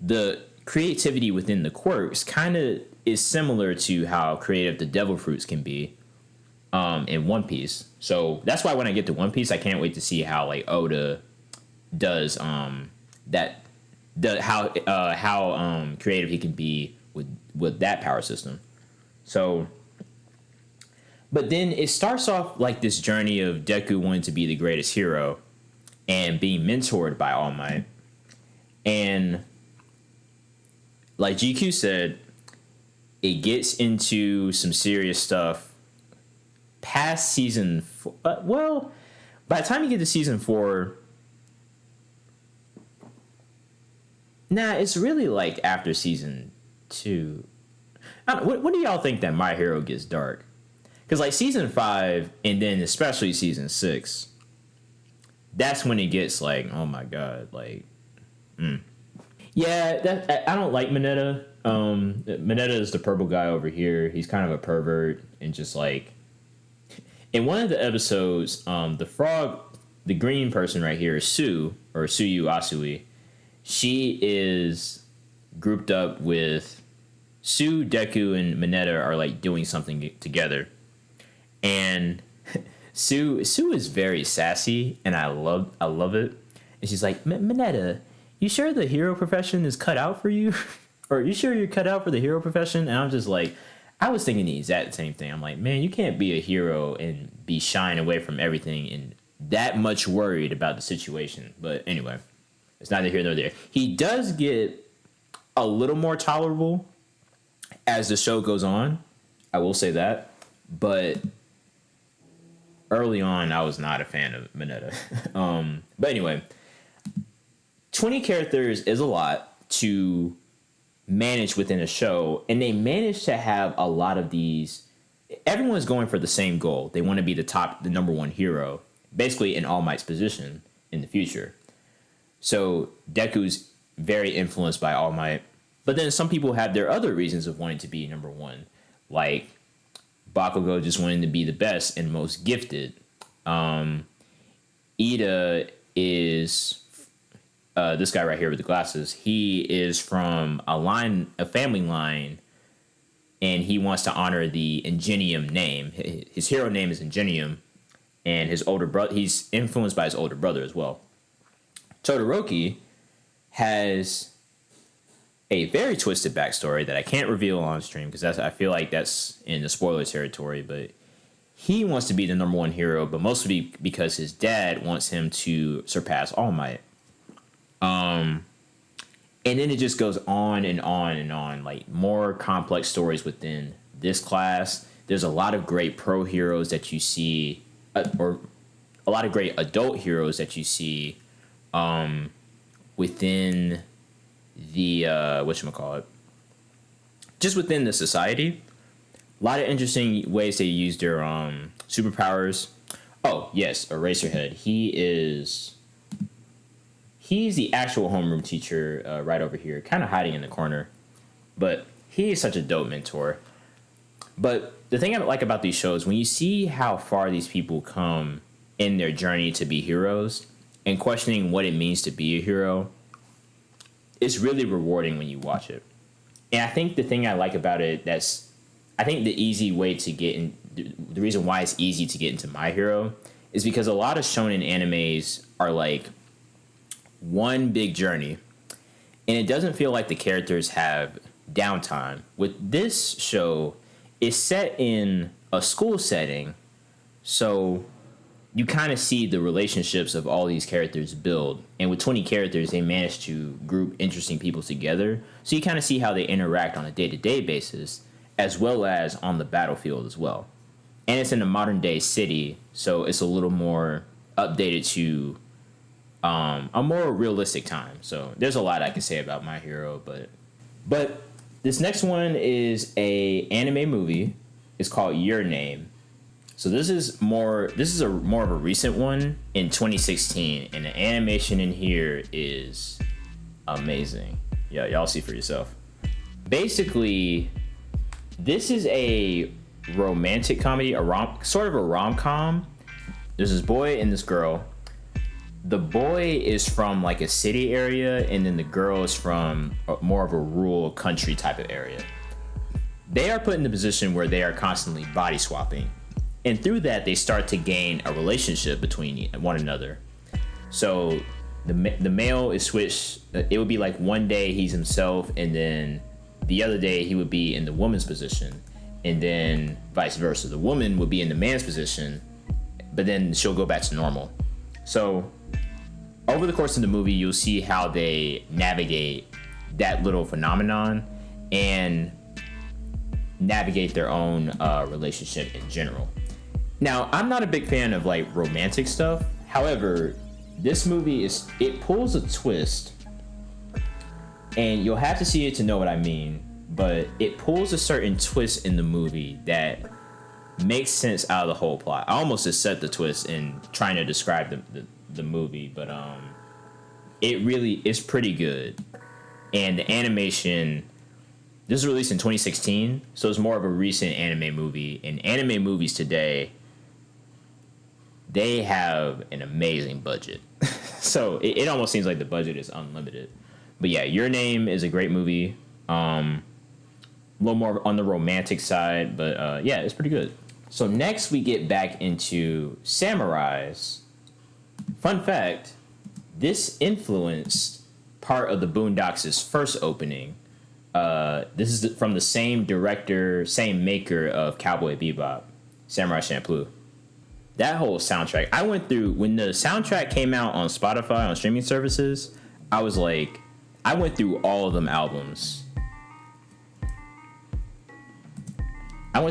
Speaker 2: the creativity within the quirks kind of is similar to how creative the devil fruits can be in One Piece. So that's why when I get to One Piece, I can't wait to see how like Oda does how creative he can be with that power system. So, but then it starts off like this journey of Deku wanting to be the greatest hero and being mentored by All Might. And like GQ said, it gets into some serious stuff past season 4. Well, by the time you get to season 4, it's really like after season 2. What do y'all think that My Hero gets dark? Because like season 5 and then especially season 6, that's when it gets like, oh my god, like, Yeah, I don't like Mineta. Mineta is the purple guy over here. He's kind of a pervert and just like in one of the episodes, the frog, the green person right here is Sue or Suyu Asui. She is grouped up with Sue, Deku, and Mineta are like doing something together, and Sue is very sassy, and I love it. And she's like, Mineta, you sure the hero profession is cut out for you? Or you sure you're cut out for the hero profession? And I'm just like, I was thinking the exact same thing. I'm like, man, you can't be a hero and be shying away from everything and that much worried about the situation. But anyway, it's neither here nor there. He does get a little more tolerable as the show goes on. I will say that. But early on, I was not a fan of Mineta. But anyway, 20 characters is a lot to manage within a show, and they managed to have a lot of these. Everyone's going for the same goal. They want to be the number one hero, basically in All Might's position in the future. So Deku's very influenced by All Might, but then some people have their other reasons of wanting to be number one, like Bakugo just wanting to be the best and most gifted. Ida is this guy right here with the glasses. He is from a family line, and he wants to honor the Ingenium name. His hero name is Ingenium, and his older brother. He's influenced by his older brother as well. Todoroki has a very twisted backstory that I can't reveal on stream because I feel like that's in the spoiler territory. But he wants to be the number one hero, but mostly because his dad wants him to surpass All Might. And then it just goes on and on and on, like more complex stories within this class. There's a lot of great pro heroes that you see, or a lot of great adult heroes that you see within the whatchamacallit, just within the society. A lot of interesting ways they use their superpowers. Oh yes, Eraserhead. He's the actual homeroom teacher right over here, kind of hiding in the corner. But he is such a dope mentor. But the thing I like about these shows, when you see how far these people come in their journey to be heroes and questioning what it means to be a hero, it's really rewarding when you watch it. And I think the thing I like about it, I think the easy way to get in, the reason why it's easy to get into My Hero is because a lot of shonen animes are like one big journey, and it doesn't feel like the characters have downtime. With this show, it's set in a school setting, so you kind of see the relationships of all these characters build. And with 20 characters, they managed to group interesting people together, so you kind of see how they interact on a day-to-day basis, as well as on the battlefield as well. And it's in a modern-day city, so it's a little more updated to a more realistic time. So there's a lot I can say about My Hero, but this next one is a anime movie. It's called Your Name. So this is more of a recent one in 2016, and the animation in here is amazing. Yeah, y'all see for yourself. Basically, this is a romantic comedy, sort of a rom-com. There's this boy and this girl. The boy is from like a city area, and then the girl is from more of a rural country type of area. They are put in the position where they are constantly body swapping, and through that they start to gain a relationship between one another. So the male is switched. It would be like one day he's himself, and then the other day he would be in the woman's position, and then vice versa. The woman would be in the man's position, but then she'll go back to normal. So over the course of the movie, you'll see how they navigate that little phenomenon and navigate their own relationship in general. Now, I'm not a big fan of like romantic stuff. However, this movie it pulls a twist, and you'll have to see it to know what I mean, but it pulls a certain twist in the movie that makes sense out of the whole plot. I almost just set the twist in trying to describe the movie, but it really is pretty good. And the animation, this was released in 2016, so it's more of a recent anime movie. And anime movies today, they have an amazing budget. So it almost seems like the budget is unlimited. But yeah, Your Name is a great movie. A little more on the romantic side, but yeah, it's pretty good. So next we get back into samurais. Fun fact, this influenced part of the Boondocks' first opening. This is from the same director, same maker of Cowboy Bebop, Samurai Champloo. That whole soundtrack, I went through, when the soundtrack came out on Spotify, on streaming services, I went through all of them albums. And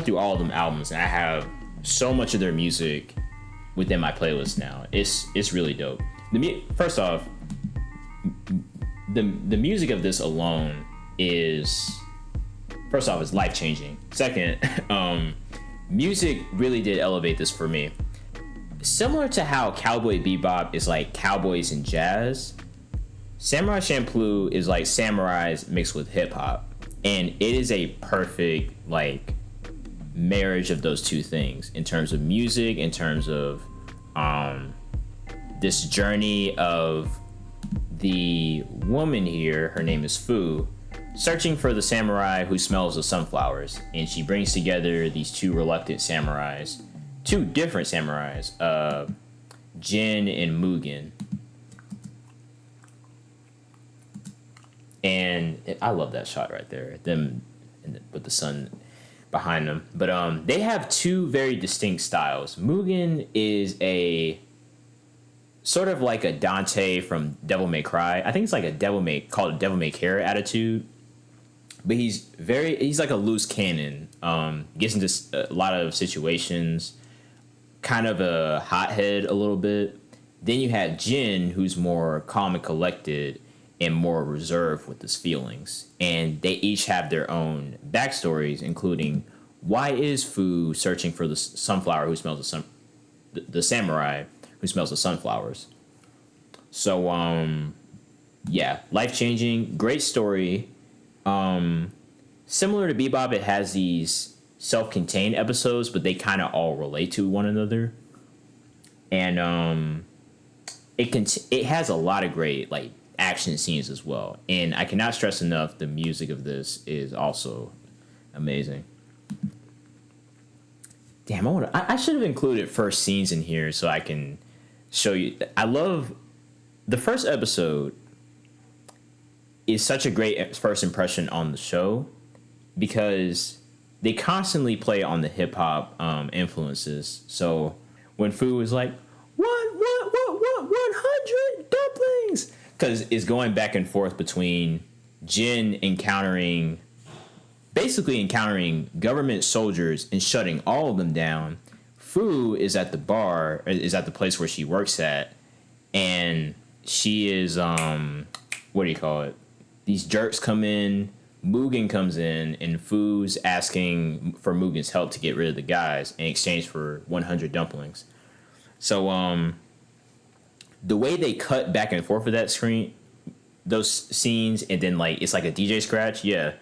Speaker 2: I have so much of their music within my playlist now. It's really dope. First off, the music of this alone is life-changing. Second, music really did elevate this for me. Similar to how Cowboy Bebop is like cowboys and jazz, Samurai Champloo is like samurais mixed with hip-hop. And it is a perfect, like, marriage of those two things in terms of music, in terms of this journey of the woman here, her name is Fu, searching for the samurai who smells the sunflowers. And she brings together these two different samurais, Jin and Mugen. And I love that shot right there, them with the sun behind them. But they have two very distinct styles. Mugen is a sort of like a Dante from Devil May Cry. I think it's like a Devil May Cry attitude. But he's like a loose cannon. Gets into a lot of situations. Kind of a hothead a little bit. Then you have Jin, who's more calm and collected and more reserved with his feelings. And they each have their own backstories, including why is Fu searching for the sunflower who smells the samurai who smells the sunflowers. So yeah, life-changing, great story. Similar to Bebop, it has these self-contained episodes, but they kind of all relate to one another. And it has a lot of great like action scenes as well. And I cannot stress enough, the music of this is also amazing. Damn, I should have included first scenes in here so I can show you. I love the first episode. Is such a great first impression on the show because they constantly play on the hip hop influences. So when Fu is like, what, 100 dumplings? Because it's going back and forth between Jin encountering government soldiers and shutting all of them down. Fu is at the bar, is at the place where she works at, and she is, what do you call it? These jerks come in, Mugen comes in, and Fu's asking for Mugen's help to get rid of the guys in exchange for 100 dumplings. So, the way they cut back and forth with that screen, those scenes, and then like it's like a DJ scratch, yeah,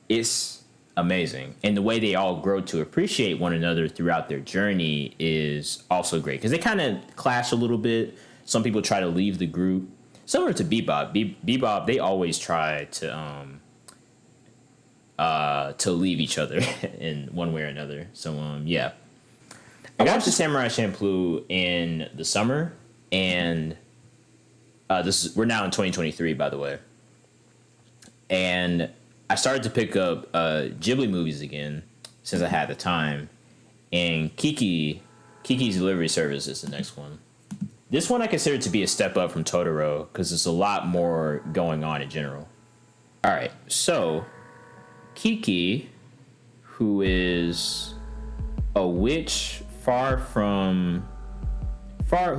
Speaker 2: it's amazing. And the way they all grow to appreciate one another throughout their journey is also great because they kind of clash a little bit. Some people try to leave the group. Similar to Bebop. Bebop, they always try to leave each other in one way or another. So yeah, I watched the Samurai Champloo in the summer, and we're now in 2023, by the way. And I started to pick up Ghibli movies again since I had the time, and Kiki's Delivery Service is the next one. This one I consider to be a step up from Totoro because there's a lot more going on in general. All right, so Kiki, who is a witch who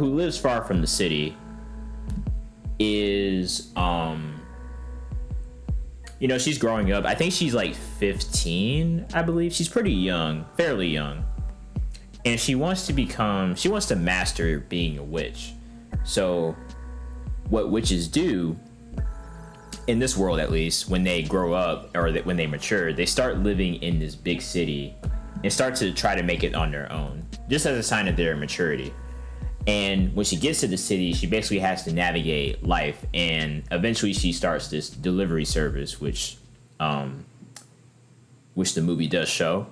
Speaker 2: lives far from the city, is she's growing up. I think she's like 15, I believe. She's pretty young, fairly young. And she wants to master being a witch. So what witches do in this world at least, when they grow up or when they mature, they start living in this big city and start to try to make it on their own, just as a sign of their maturity. And when she gets to the city, she basically has to navigate life, and eventually she starts this delivery service, which the movie does show.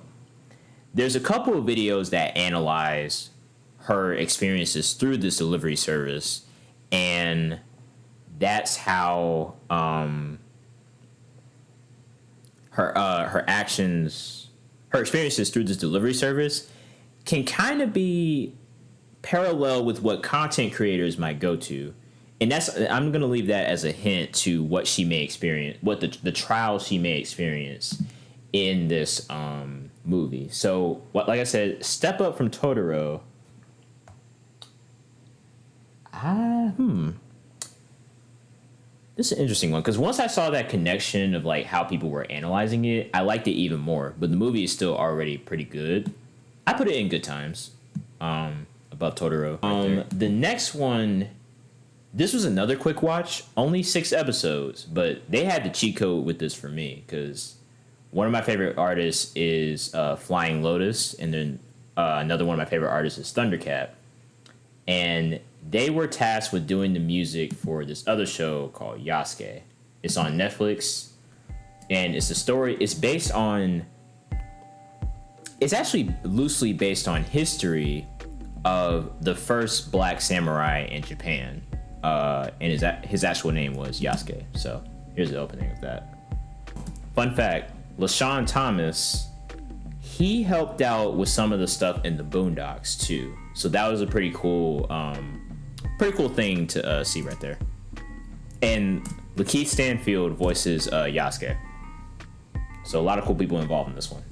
Speaker 2: There's a couple of videos that analyze her experiences through this delivery service, and that's how her actions, her experiences through this delivery service can kind of be parallel with what content creators might go to. And I'm going to leave that as a hint to what she may experience, what the trials she may experience in this movie. So, like I said, Step Up from Totoro. This is an interesting one, because once I saw that connection of like how people were analyzing it, I liked it even more. But the movie is still already pretty good. I put it in good times, above Totoro. The next one, this was another quick watch, only 6 episodes, but they had the cheat code with this for me, because one of my favorite artists is Flying Lotus, and then another one of my favorite artists is Thundercat, and they were tasked with doing the music for this other show called Yasuke. It's on Netflix, and it's a story. It's actually loosely based on history of the first black samurai in Japan, and his actual name was Yasuke. So here's the opening of that. Fun fact: LaShawn Thomas, he helped out with some of the stuff in the Boondocks too. So that was a pretty cool thing to see right there. And Lakeith Stanfield voices Yasuke. So a lot of cool people involved in this one.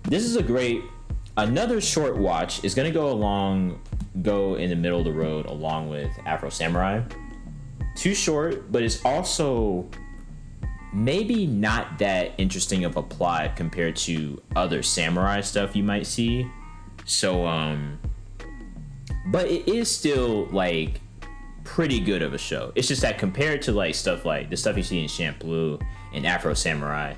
Speaker 2: This is another short watch. Is going to go in the middle of the road along with Afro Samurai. Too short, but it's also maybe not that interesting of a plot compared to other samurai stuff you might see. So, but it is still like pretty good of a show. It's just that compared to like stuff like the stuff you see in Champloo and Afro Samurai,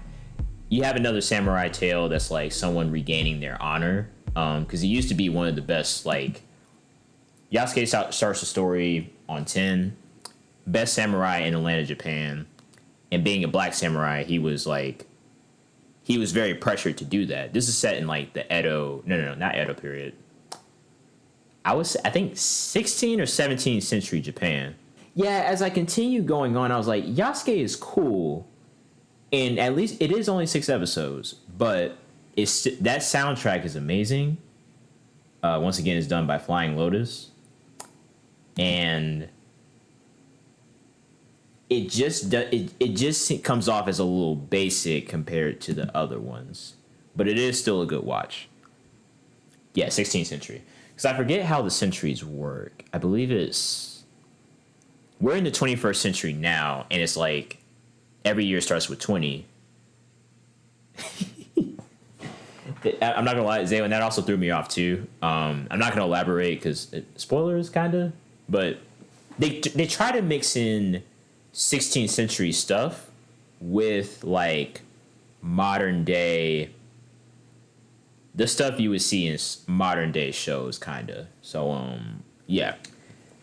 Speaker 2: you have another samurai tale that's like someone regaining their honor. Because it used to be one of the best, like, Yasuke starts the story on 10, best samurai in the land of Japan, and being a black samurai, he was very pressured to do that. This is set in like the not Edo period. I think 16th or 17th century Japan. Yeah, as I continue going on, I was like, Yasuke is cool, and at least it is only 6 episodes, but that soundtrack is amazing. Once again, it's done by Flying Lotus, and it just comes off as a little basic compared to the other ones, but it is still a good watch. Yeah, 16th century. Because I forget how the centuries work. I believe we're in the 21st century now, and it's like every year starts with 20. I'm not gonna lie, Zaylin, that also threw me off too. I'm not gonna elaborate because spoilers, kind of, but they try to mix in 16th century stuff with like modern day, the stuff you would see in modern day shows, kind of. So yeah,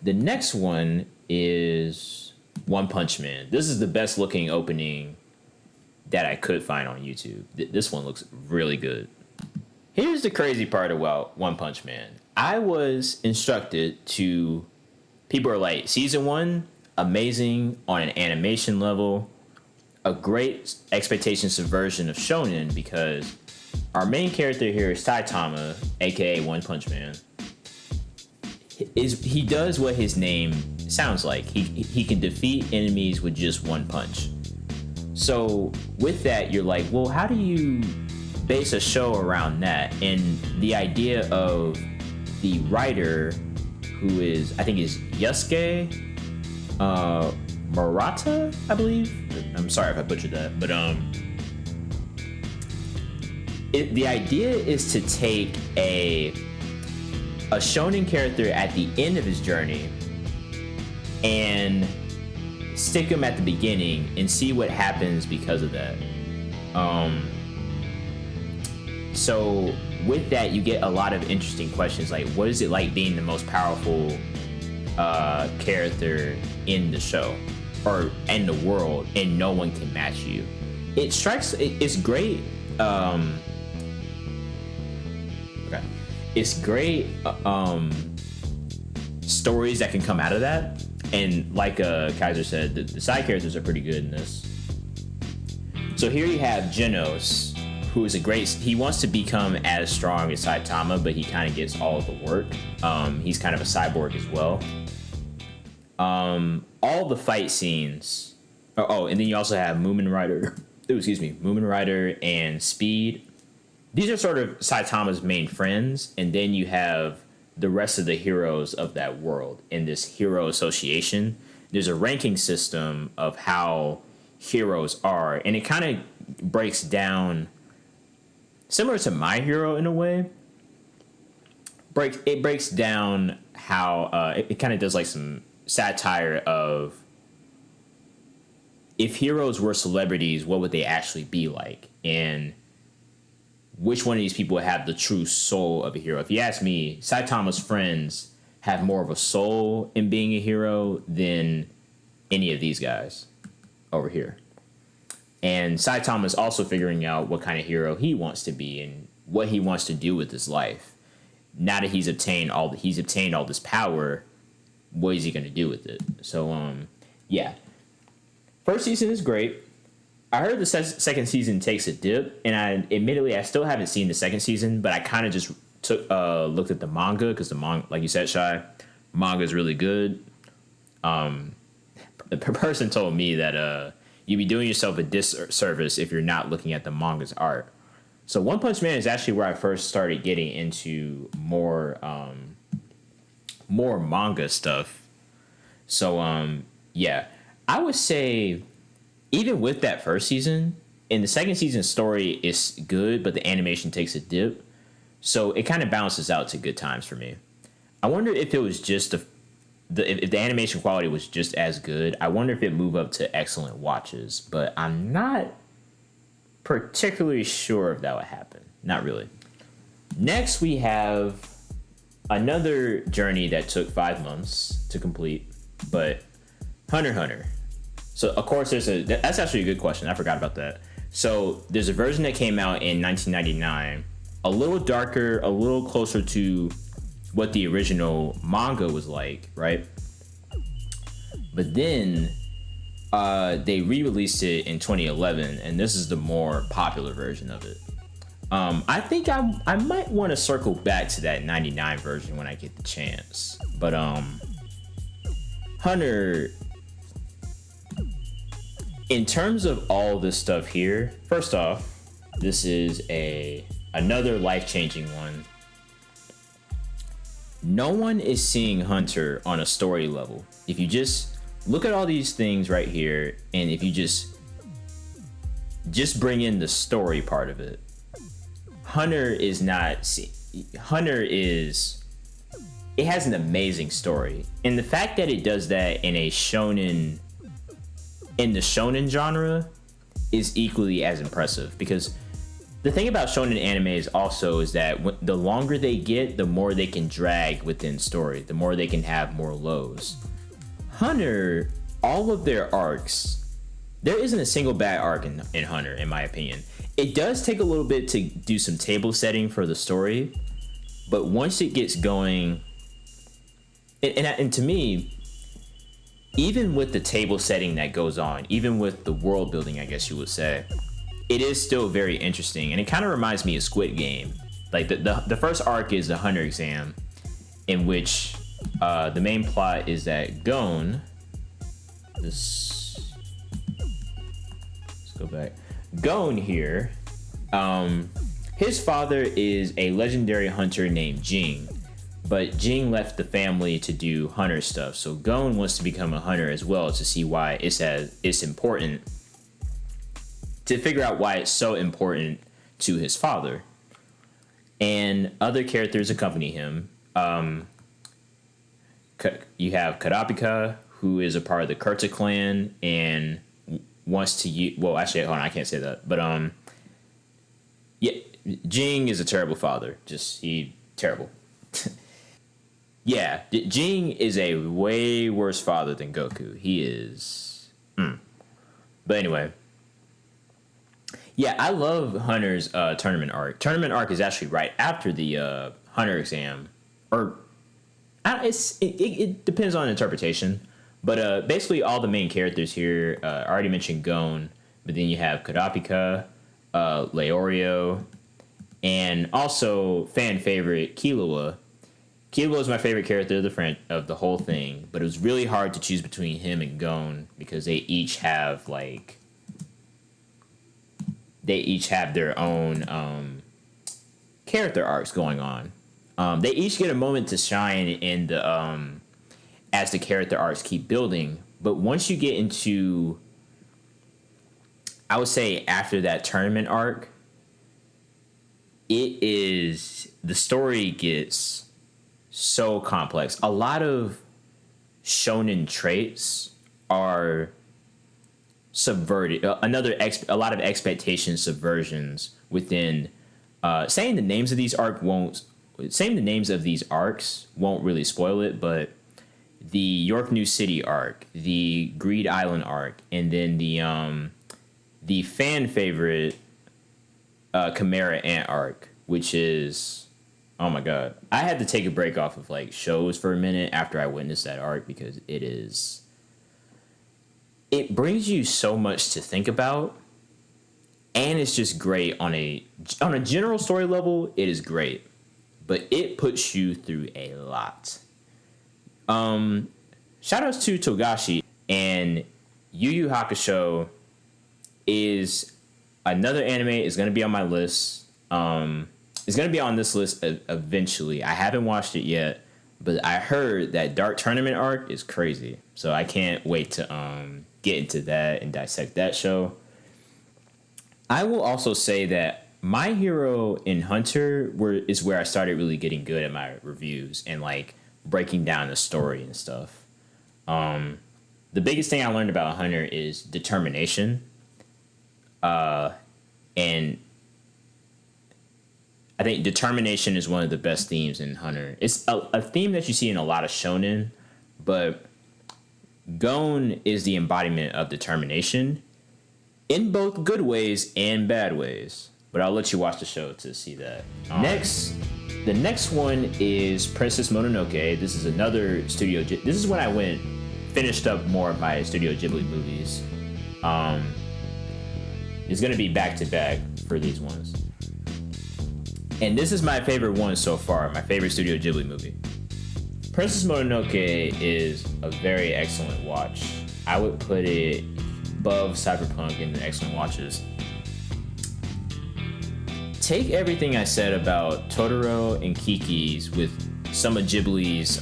Speaker 2: the next one is One Punch Man. This is the best looking opening that I could find on YouTube. This one looks really good. Here's the crazy part about One Punch Man. I was instructed to, people are like, season 1, amazing on an animation level, a great expectation subversion of shonen, because our main character here is Saitama, aka One Punch Man. He does what his name sounds like. He can defeat enemies with just one punch. So with that, you're like, well, how do you base a show around that? And the idea of the writer, who is, I think is Yusuke Murata, I believe. I'm sorry if I butchered that, but the idea is to take a shonen character at the end of his journey and stick them at the beginning and see what happens because of that. So with that, you get a lot of interesting questions, like what is it like being the most powerful character in the show or in the world, and no one can match you. It's great. Okay, it's great stories that can come out of that, and like Kaiser said, the side characters are pretty good in this. So here you have Genos, who is he wants to become as strong as Saitama, but he kind of gets all of the work. He's kind of a cyborg as well. All the fight scenes. And then you also have Moomin Rider. Moomin Rider and Speed. These are sort of Saitama's main friends, and then you have the rest of the heroes of that world in this hero association. There's a ranking system of how heroes are, and it kind of breaks down similar to My Hero in a way. It breaks down how it kind of does like some satire of if heroes were celebrities, what would they actually be like, and which one of these people have the true soul of a hero. If you ask me, Saitama's friends have more of a soul in being a hero than any of these guys over here. And Saitama is also figuring out what kind of hero he wants to be and what he wants to do with his life. Now that he's obtained all this power, what is he going to do with it? So, yeah. First season is great. I heard the second season takes a dip, and I still haven't seen the second season, but I kind of just looked at the manga, because the manga, like you said, Shy, manga is really good. The person told me that you'd be doing yourself a disservice if you're not looking at the manga's art. So One Punch Man is actually where I first started getting into more manga stuff. So yeah, I would say even with that first season, in the second season, story is good, but the animation takes a dip. So it kind of balances out to good times for me. I wonder if it was just if the animation quality was just as good. I wonder if it moved up to excellent watches, but I'm not particularly sure if that would happen. Not really. Next, we have another journey that took 5 months to complete, but Hunter x Hunter. So, of course, that's actually a good question. I forgot about that. So, there's a version that came out in 1999, a little darker, a little closer to what the original manga was like, right? But then they re-released it in 2011, and this is the more popular version of it. I think I might want to circle back to that 99 version when I get the chance. But Hunter, in terms of all this stuff here, first off, this is another life-changing one. No one is seeing Hunter on a story level. If you just look at all these things right here, and if you just bring in the story part of it, it has an amazing story. And the fact that it does that in the shonen genre is equally as impressive, because the thing about shonen anime is that the longer they get, the more they can drag within story, the more they can have more lows. Hunter, all of their arcs, there isn't a single bad arc in Hunter, in my opinion. It does take a little bit to do some table setting for the story, but once it gets going, and to me, even with the table setting that goes on, even with the world building, I guess you would say, it is still very interesting. And it kind of reminds me of Squid Game. Like the first arc is the Hunter exam, in which the main plot is that Gon, let's go back. Gon here, his father is a legendary hunter named Jing. But Jing left the family to do hunter stuff, so Gon wants to become a hunter as well to see why it's important, to figure out why it's so important to his father. And other characters accompany him. You have Karapika, who is a part of the Kurta clan and wants to use. Well, actually, hold on, I can't say that. But yeah, Jing is a terrible father. Terrible. Yeah, Jing is a way worse father than Goku. He is. But anyway. Yeah, I love Hunter's tournament arc. Tournament arc is actually right after the Hunter exam. Or, it depends on interpretation. But basically all the main characters here, I already mentioned Gon. But then you have Kurapika, Leorio, and also fan favorite Killua. Killua is my favorite character of the whole thing, but it was really hard to choose between him and Gon because they each have their own character arcs going on. They each get a moment to shine in the as the character arcs keep building, but once you get into, I would say after that tournament arc, the story gets so complex. A lot of shonen traits are subverted. A lot of expectation subversions within. Saying the names of these arcs won't really spoil it, but the York New City arc, the Greed Island arc, and then the fan favorite Chimera Ant arc, which is. Oh my god. I had to take a break off of shows for a minute after I witnessed that arc because it brings you so much to think about, and it's just great on a general story level. It is great, but it puts you through a lot. Shout outs to Togashi, and Yu Yu Hakusho is another anime is going to be on my list. It's going to be on this list eventually. I haven't watched it yet, but I heard that Dark Tournament arc is crazy. So I can't wait to get into that and dissect that show. I will also say that My Hero and Hunter is where I started really getting good at my reviews and breaking down the story and stuff. The biggest thing I learned about Hunter is determination. And I think determination is one of the best themes in Hunter. It's a theme that you see in a lot of shonen, but Gon is the embodiment of determination in both good ways and bad ways. But I'll let you watch the show to see that. The next one is Princess Mononoke. This is another this is when I finished up more of my Studio Ghibli movies. It's going to be back to back for these ones. And this is my favorite one so far, my favorite Studio Ghibli movie. Princess Mononoke is a very excellent watch. I would put it above Cyberpunk in the excellent watches. Take everything I said about Totoro and Kiki's with some of Ghibli's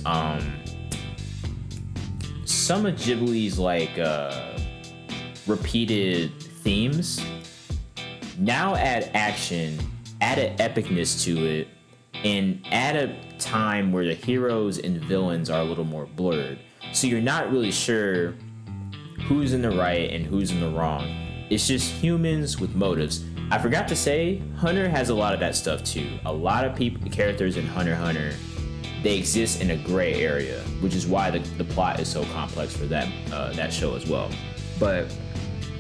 Speaker 2: repeated themes. Now add action, add an epicness to it, and add a time where the heroes and villains are a little more blurred. So you're not really sure who's in the right and who's in the wrong. It's just humans with motives. I forgot to say, Hunter has a lot of that stuff too. A lot of characters in Hunter x Hunter, they exist in a gray area, which is why the plot is so complex for that show as well. But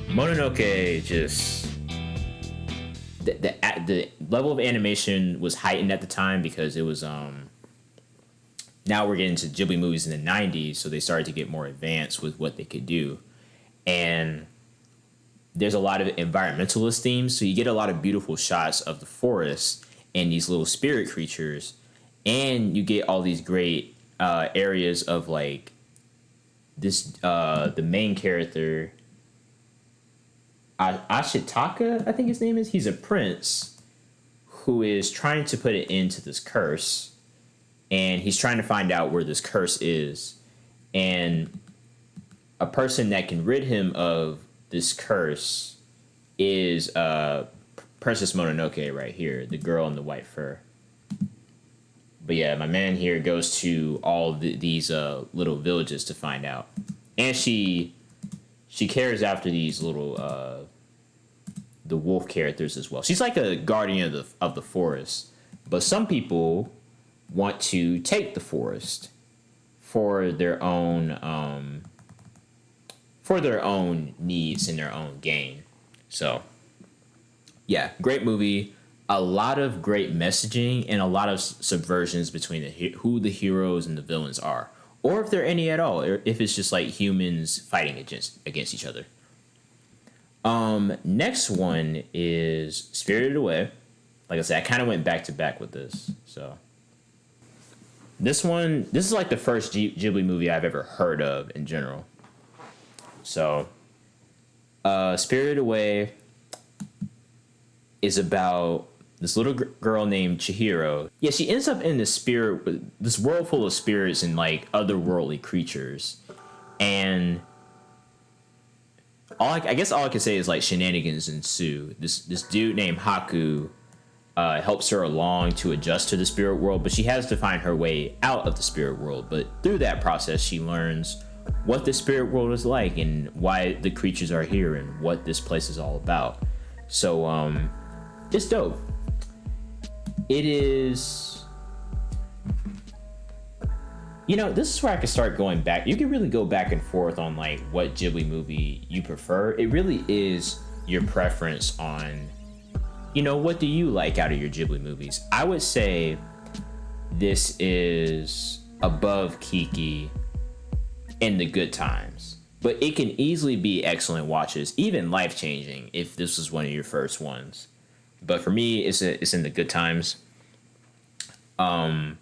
Speaker 2: Mononoke just... The level of animation was heightened at the time because it was now we're getting to Ghibli movies in the 90s, so they started to get more advanced with what they could do. And there's a lot of environmentalist themes, so you get a lot of beautiful shots of the forest and these little spirit creatures, and you get all these great areas of the main character Ashitaka, I think his name is. He's a prince who is trying to put an end to this curse, and he's trying to find out where this curse is. And a person that can rid him of this curse is Princess Mononoke right here, the girl in the white fur. But yeah, my man here goes to all these little villages to find out. and she cares after these little the wolf characters as well. She's like a guardian of the forest, but some people want to take the forest for their own needs and their own gain. So yeah, great movie. A lot of great messaging and a lot of subversions between who the heroes and the villains are, or if there are any at all, or if it's just like humans fighting against each other. Next one is Spirited Away. Like I said, I kind of went back to back with this. So this is like the first Ghibli movie I've ever heard of in general. So, Spirited Away is about this little girl named Chihiro. Yeah, she ends up in this world full of spirits and like otherworldly creatures, and I guess all I can say is like shenanigans ensue. This dude named Haku helps her along to adjust to the spirit world, but she has to find her way out of the spirit world. But through that process, she learns what the spirit world is like and why the creatures are here and what this place is all about. So it's dope. It is, this is where I can start going back. You can really go back and forth on like what Ghibli movie you prefer. It really is your preference on, what do you like out of your Ghibli movies? I would say this is above Kiki in the good times, but it can easily be excellent watches, even life-changing if this was one of your first ones. But for me, it's in the good times. A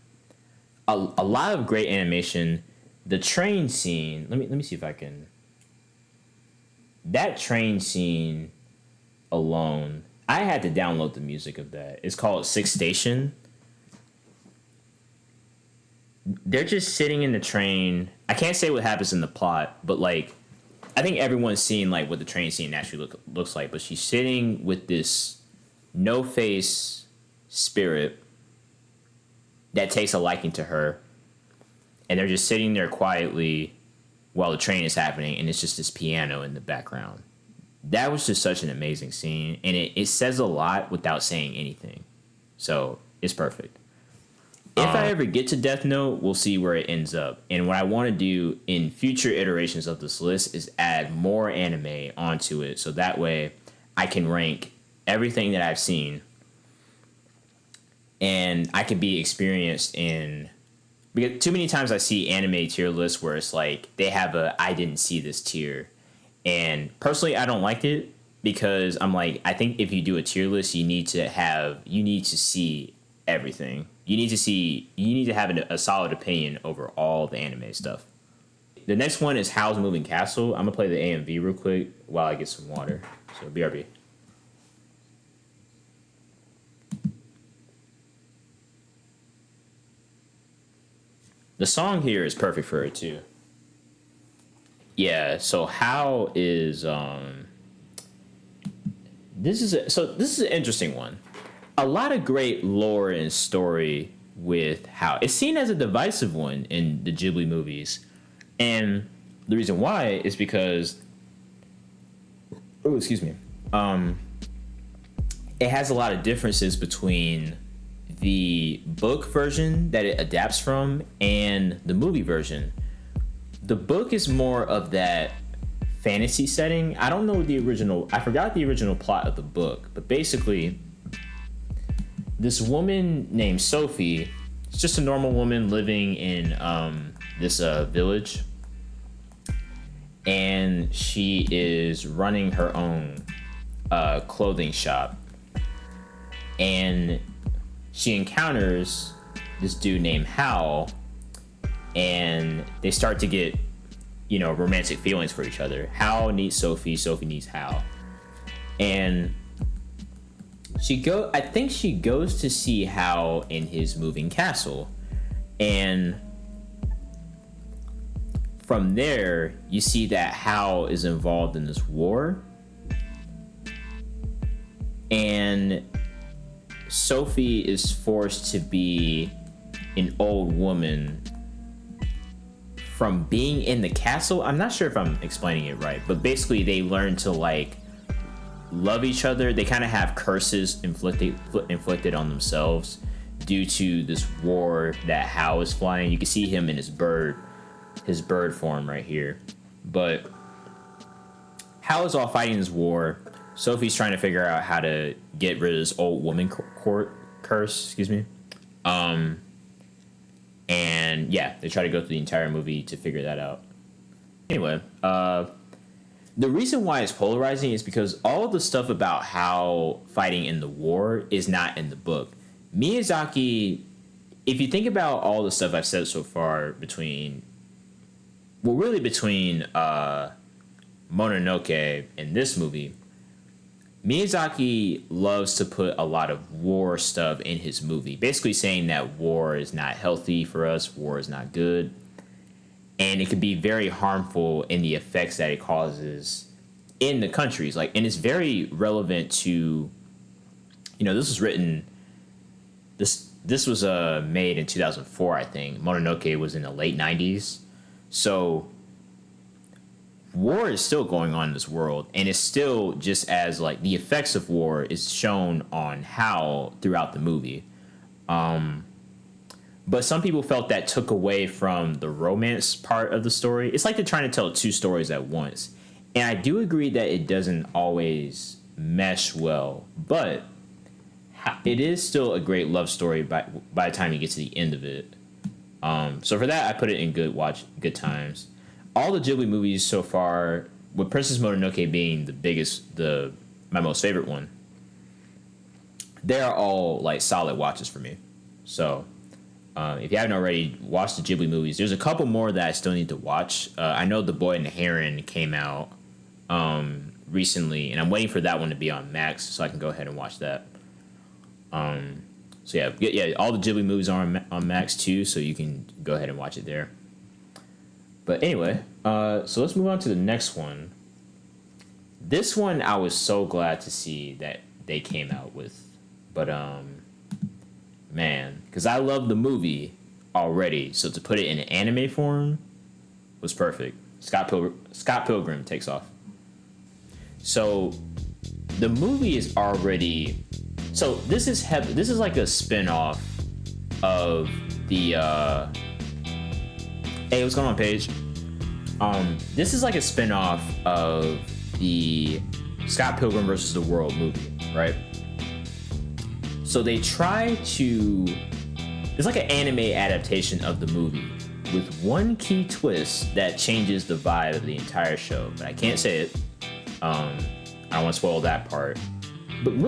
Speaker 2: lot of great animation. The train scene. Let me see if I can. That train scene alone, I had to download the music of that. It's called Sixth Station. They're just sitting in the train. I can't say what happens in the plot, but like, I think everyone's seen like what the train scene actually looks like. But she's sitting with this no-face spirit that takes a liking to her, and they're just sitting there quietly while the train is happening, and it's just this piano in the background. That was just such an amazing scene, and it says a lot without saying anything, so it's perfect. If I ever get to Death Note, we'll see where it ends up. And what I want to do in future iterations of this list is add more anime onto it, so that way I can rank everything that I've seen, and I can be experienced in, because too many times I see anime tier lists where it's like they have I didn't see this tier, and personally I don't like it, because I'm like, I think if you do a tier list, you need to see everything. You need to have a solid opinion over all the anime stuff. The next one is Howl's Moving Castle. I'm gonna play the AMV real quick while I get some water. So BRB. The song here is perfect for it too. Yeah, so Howl is this is an interesting one. A lot of great lore and story with Howl. It's seen as a divisive one in the Ghibli movies, and the reason why is because, it has a lot of differences between the book version that it adapts from and the movie version. The book is more of that fantasy setting. I don't know I forgot the original plot of the book, but basically this woman named Sophie, it's just a normal woman living in this village, and she is running her own clothing shop, and she encounters this dude named Howl, and they start to get, romantic feelings for each other. Howl needs Sophie, Sophie needs Howl. And I think she goes to see Howl in his moving castle. And from there, you see that Howl is involved in this war. And Sophie is forced to be an old woman from being in the castle. I'm not sure if I'm explaining it right, but basically they learn to like love each other. They kind of have curses inflicted on themselves due to this war that Hal is flying. You can see him in his bird form right here. But Hal is all fighting this war. Sophie's trying to figure out how to get rid of this old woman curse. Excuse me. And yeah, they try to go through the entire movie to figure that out. Anyway, the reason why it's polarizing is because all the stuff about how fighting in the war is not in the book. Miyazaki, if you think about all the stuff I've said so far between Mononoke and this movie, Miyazaki loves to put a lot of war stuff in his movie, basically saying that war is not healthy for us, war is not good, and it can be very harmful in the effects that it causes in the countries. Like, and it's very relevant to, this was written, this was made in 2004, I think. Mononoke was in the late 90s, so war is still going on in this world, and it's still just as like the effects of war is shown on Hal throughout the movie. But some people felt that took away from the romance part of the story. It's like they're trying to tell two stories at once. And I do agree that it doesn't always mesh well, but it is still a great love story by the time you get to the end of it. So for that, I put it in good times. All the Ghibli movies so far, with Princess Mononoke being my most favorite one, they're all like solid watches for me. So if you haven't already watched the Ghibli movies, there's a couple more that I still need to watch. I know The Boy and the Heron came out recently, and I'm waiting for that one to be on Max so I can go ahead and watch that. So yeah, all the Ghibli movies are on Max too, so you can go ahead and watch it there. But anyway, so let's move on to the next one. This one I was so glad to see that they came out with. But, man, because I love the movie already. So to put it in an anime form was perfect. Scott Pilgrim takes off. So the movie is already... So this is like a spin-off of the... Hey, what's going on, Paige? This is like a spin-off of the Scott Pilgrim versus the World movie, right? So they try to... It's like an anime adaptation of the movie with one key twist that changes the vibe of the entire show. But I can't say it. I don't want to spoil that part. But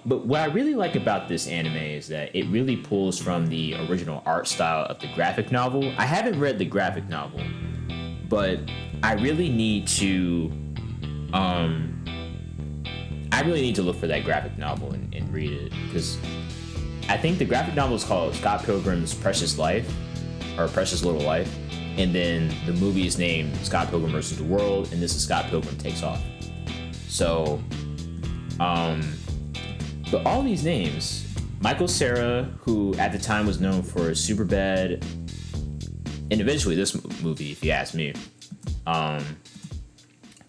Speaker 2: But what I really like about this anime is that it really pulls from the original art style of the graphic novel. I haven't read the graphic novel, but I really need to look for that graphic novel and read it, because I think the graphic novel is called Scott Pilgrim's Precious Life, or Precious Little Life, and then the movie is named Scott Pilgrim vs. the World, and this is Scott Pilgrim Takes Off. So, but all these names, Michael Cera, who at the time was known for Superbad, and eventually this movie, if you ask me,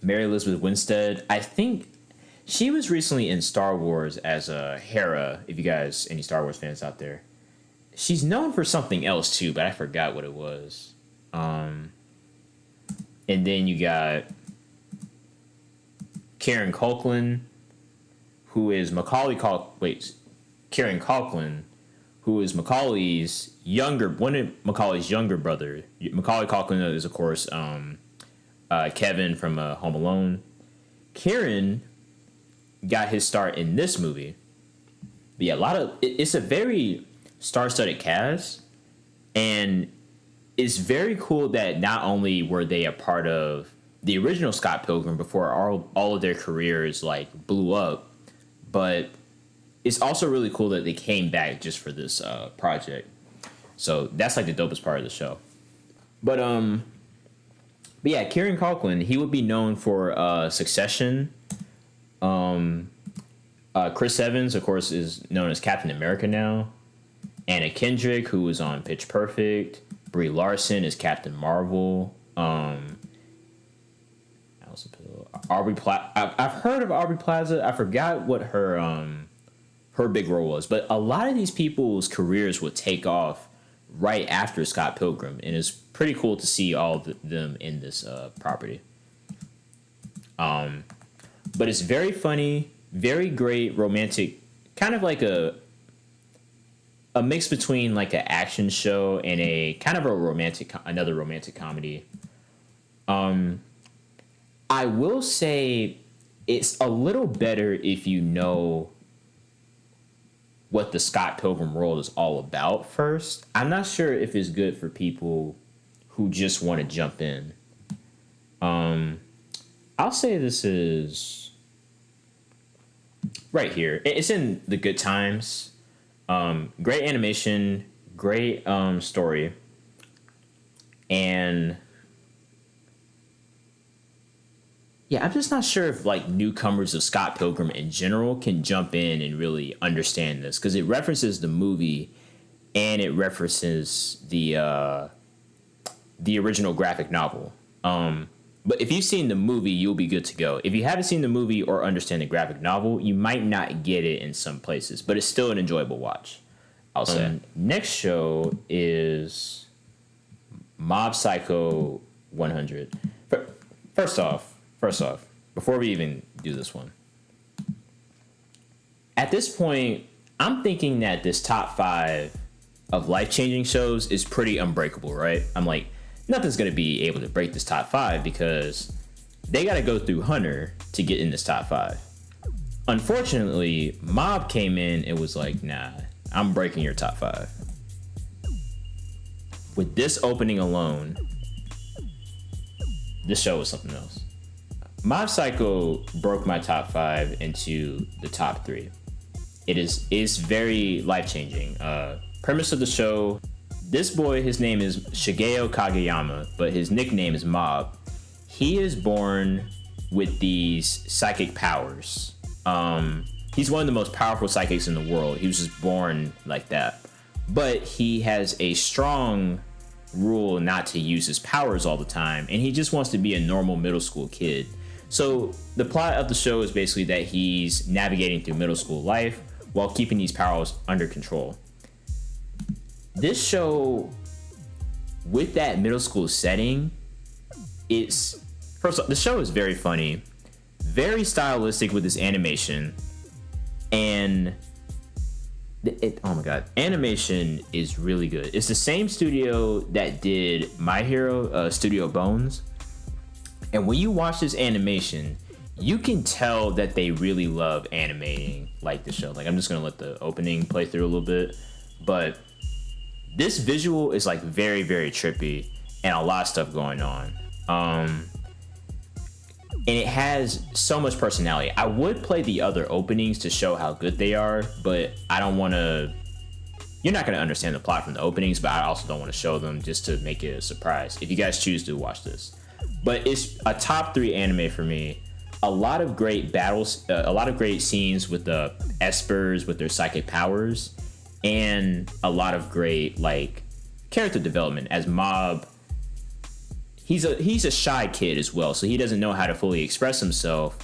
Speaker 2: Mary Elizabeth Winstead, I think she was recently in Star Wars as a Hera, if you guys, any Star Wars fans out there. She's known for something else too, but I forgot what it was. And then you got Kieran Culkin, who is Kieran Culkin, who is Macaulay's younger brother. Macaulay Culkin is, of course, Kevin from Home Alone. Kieran got his start in this movie. But yeah, it's a very star-studded cast, and it's very cool that not only were they a part of the original Scott Pilgrim before all of their careers like blew up, but it's also really cool that they came back just for this project. So that's like the dopest part of the show. But yeah, Kieran Culkin, he would be known for Succession. Chris Evans, of course, is known as Captain America now. Anna Kendrick, who was on Pitch Perfect. Brie Larson is Captain Marvel. I've heard of Aubrey Plaza. I forgot what her big role was, but a lot of these people's careers would take off right after Scott Pilgrim, and it's pretty cool to see all of them in this property. But it's very funny, very great romantic, kind of like a mix between like an action show and a kind of another romantic comedy. I will say it's a little better if you know what the Scott Pilgrim world is all about first. I'm not sure if it's good for people who just want to jump in. I'll say this is right here. It's in the good times. Great animation, great story, and yeah, I'm just not sure if like newcomers of Scott Pilgrim in general can jump in and really understand this, because it references the movie and it references the original graphic novel. But if you've seen the movie, you'll be good to go. If you haven't seen the movie or understand the graphic novel, you might not get it in some places, but it's still an enjoyable watch, I'll say. Next show is Mob Psycho 100. First off, before we even do this one, at this point, I'm thinking that this top 5 of life-changing shows is pretty unbreakable, right? I'm like, nothing's going to be able to break this top 5 because they got to go through Hunter to get in this top 5. Unfortunately, Mob came in and was like, nah, I'm breaking your top 5. With this opening alone, this show was something else. Mob Psycho broke my top 5 into the top 3. It's very life-changing. Premise of the show: this boy, his name is Shigeo Kageyama, but his nickname is Mob. He is born with these psychic powers. He's one of the most powerful psychics in the world. He was just born like that. But he has a strong rule not to use his powers all the time, and he just wants to be a normal middle school kid. So the plot of the show is basically that he's navigating through middle school life while keeping these powers under control. This show, with that middle school setting, first off, the show is very funny, very stylistic with this animation, and oh my god, animation is really good. It's the same studio that did My Hero, Studio Bones, and when you watch this animation, you can tell that they really love animating like the show. Like, I'm just gonna let the opening play through a little bit, but this visual is like very, very trippy and a lot of stuff going on. And it has so much personality. I would play the other openings to show how good they are, but I don't want to. You're not going to understand the plot from the openings, but I also don't want to show them just to make it a surprise if you guys choose to watch this. But it's a top 3 anime for me. A lot of great battles, a lot of great scenes with the espers with their psychic powers, and a lot of great like character development as Mob. He's a shy kid as well, so he doesn't know how to fully express himself,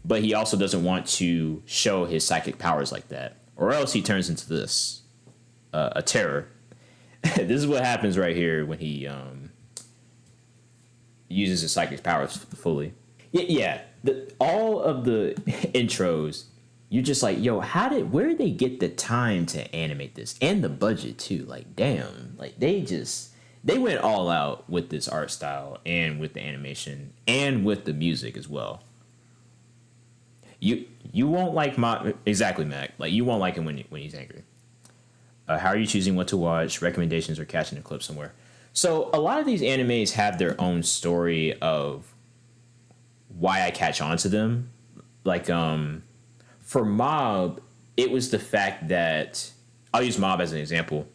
Speaker 2: but he also doesn't want to show his psychic powers like that, or else he turns into this a terror. This is what happens right here when he uses his psychic powers fully. Yeah. All of the intros, you're just like, yo, where did they get the time to animate this and the budget too? Like, damn, like they went all out with this art style and with the animation and with the music as well. You won't like exactly, Mac. Like, you won't like him when he's angry. How are you choosing what to watch? Recommendations or catching a clip somewhere? So a lot of these animes have their own story of why I catch on to them. Like, for Mob, it was the fact that I'll use Mob as an example.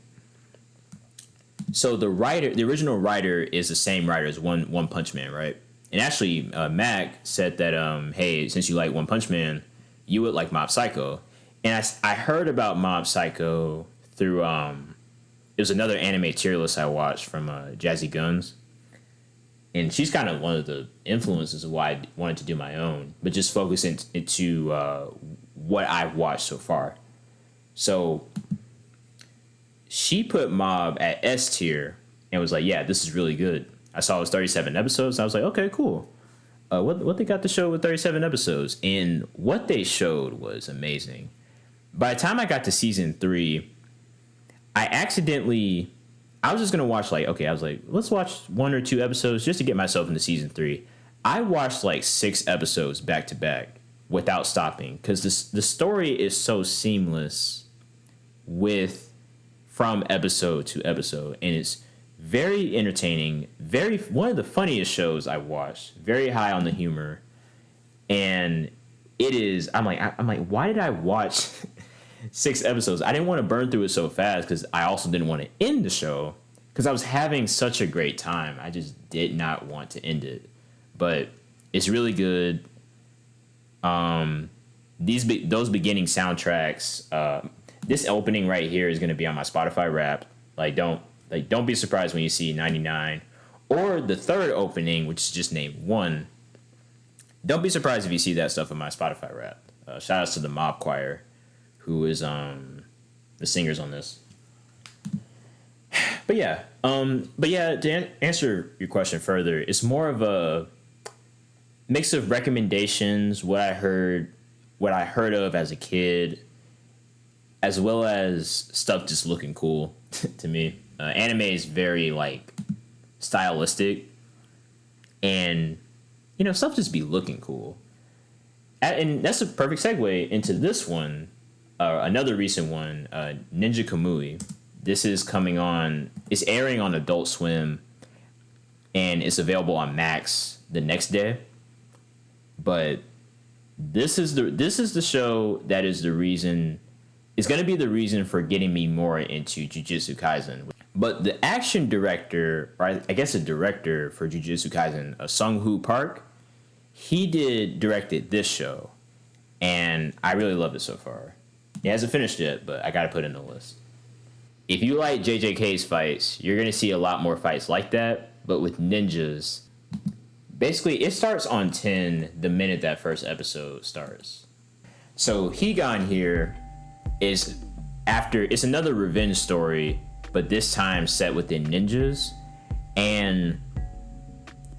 Speaker 2: So the original writer is the same writer as One Punch Man, right? And actually, Mac said that, hey, since you like One Punch Man, you would like Mob Psycho. And I heard about Mob Psycho through it was another anime tier list I watched from Jazzy Guns, and she's kind of one of the influences of why I wanted to do my own, but just focus into what I've watched so far. So she put Mob at S tier and was like, "Yeah, this is really good." I saw it was 37 episodes. And I was like, "Okay, cool." What they got to show with 37 episodes, and what they showed was amazing. By the time I got to season 3, I was just gonna watch I was like, let's watch 1 or 2 episodes just to get myself into season 3. I watched 6 episodes back to back without stopping because the story is so seamless from episode to episode, and it's very entertaining, one of the funniest shows I watched, very high on the humor. And it is, I'm like, why did I watch 6 episodes? I didn't want to burn through it so fast because I also didn't want to end the show because I was having such a great time. I just did not want to end it. But it's really good. Those beginning soundtracks, this opening right here is going to be on my Spotify Wrapped. Don't be surprised when you see 99 or the third opening, which is just named 1. Don't be surprised if you see that stuff in my Spotify Wrapped. Shout outs to the Mob Choir, who is the singers on this. But yeah, to answer your question further, it's more of a mix of recommendations, what I heard of as a kid, as well as stuff just looking cool to me. Anime is very stylistic, and stuff just be looking cool. And that's a perfect segue into this one, another recent one, Ninja Kamui. This is it's airing on Adult Swim, and it's available on Max the next day. But this is the show that is the reason. It's going to be the reason for getting me more into Jujutsu Kaisen. But the action director, or I guess the director for Jujutsu Kaisen, Sung-Hoo Park, he directed this show, and I really love it so far. It hasn't finished yet, but I got to put it in the list. If you like JJK's fights, you're going to see a lot more fights like that, but with ninjas. Basically, it starts on 10 the minute that first episode starts. So Higan here it's another revenge story, but this time set within ninjas, and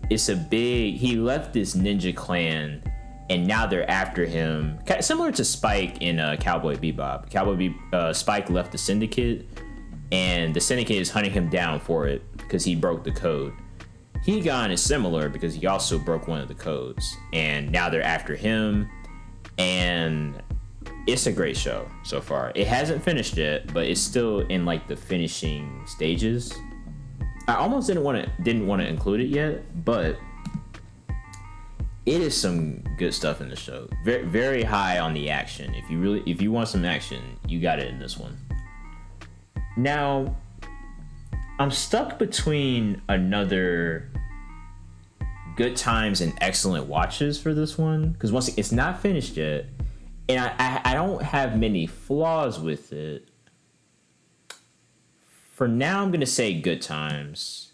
Speaker 2: he left this ninja clan, and now they're after him, similar to Spike in Cowboy Bebop. Spike left the syndicate, and the syndicate is hunting him down for it because he broke the code. Higan is similar because he also broke one of the codes, and now they're after him, and it's a great show so far. It hasn't finished yet, but it's still in the finishing stages. I almost didn't want to include it yet, but it is some good stuff in the show. Very, very high on the action. If you want some action, you got it in this one. Now, I'm stuck between another Good Times and Excellent Watches for this one, because it's not finished yet. And I don't have many flaws with it. For now, I'm going to say Good Times.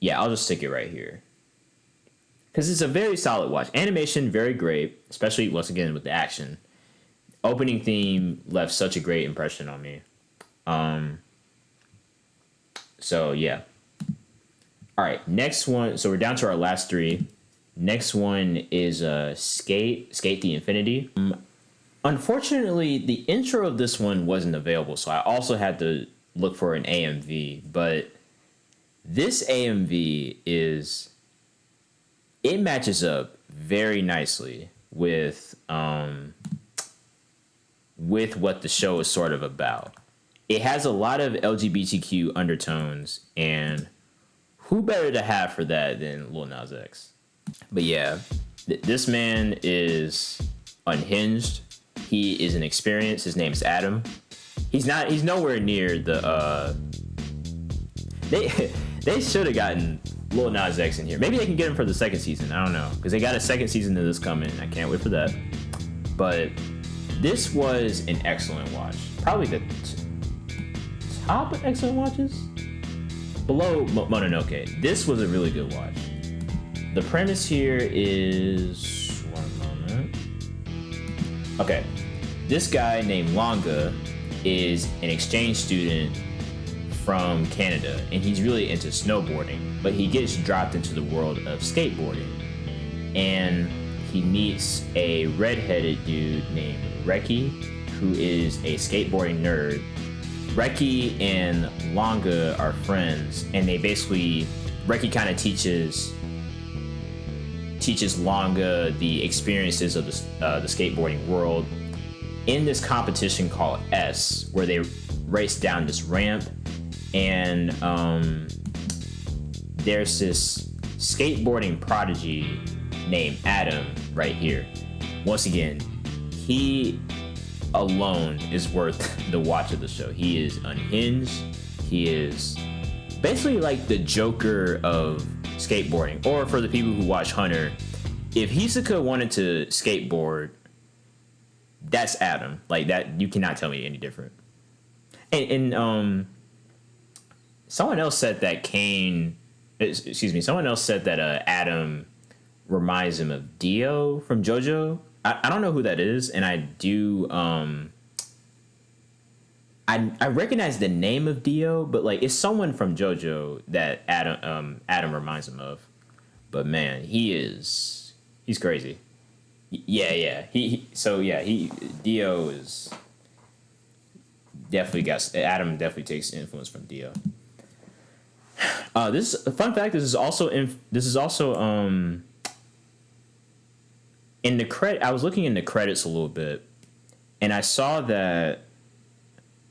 Speaker 2: Yeah, I'll just stick it right here. Because it's a very solid watch. Animation, very great. Especially, once again, with the action. Opening theme left such a great impression on me. So, yeah. All right, next one. So, we're down to our last 3. Next one is Skate the Infinity. Unfortunately, the intro of this one wasn't available, so I also had to look for an AMV. But this AMV it matches up very nicely with what the show is sort of about. It has a lot of LGBTQ undertones, and who better to have for that than Lil Nas X? But yeah, this man is unhinged. He is an experience. His name's Adam. He's nowhere near the they should have gotten Lil Nas X in here. Maybe they can get him for the second season. I don't know, because they got a second season of this coming. I can't wait for that. But this was an excellent watch. probably the top excellent watches. Below Mononoke. This was a really good watch. The premise here is... one moment. Okay. This guy named Longa is an exchange student from Canada, and he's really into snowboarding, but he gets dropped into the world of skateboarding. And he meets a redheaded dude named Reki, who is a skateboarding nerd. Reki and Longa are friends, and they basically... Reki kind of teaches Longa the experiences of the skateboarding world in this competition called S, where they race down this ramp, and there's this skateboarding prodigy named Adam right here. Once again, he alone is worth the watch of the show. He is unhinged. He is basically like the Joker of skateboarding. Or for the people who watch Hunter, if Hisoka wanted to skateboard, that's Adam. Like that, you cannot tell me any different. And someone else said that Adam reminds him of Dio from JoJo. I don't know who that is, and I do. I recognize the name of Dio, but like it's someone from JoJo that Adam reminds him of. But man, he's crazy. Yeah. Dio is definitely Adam definitely takes influence from Dio. This fun fact. This is also in the credit. I was looking in the credits a little bit, and I saw that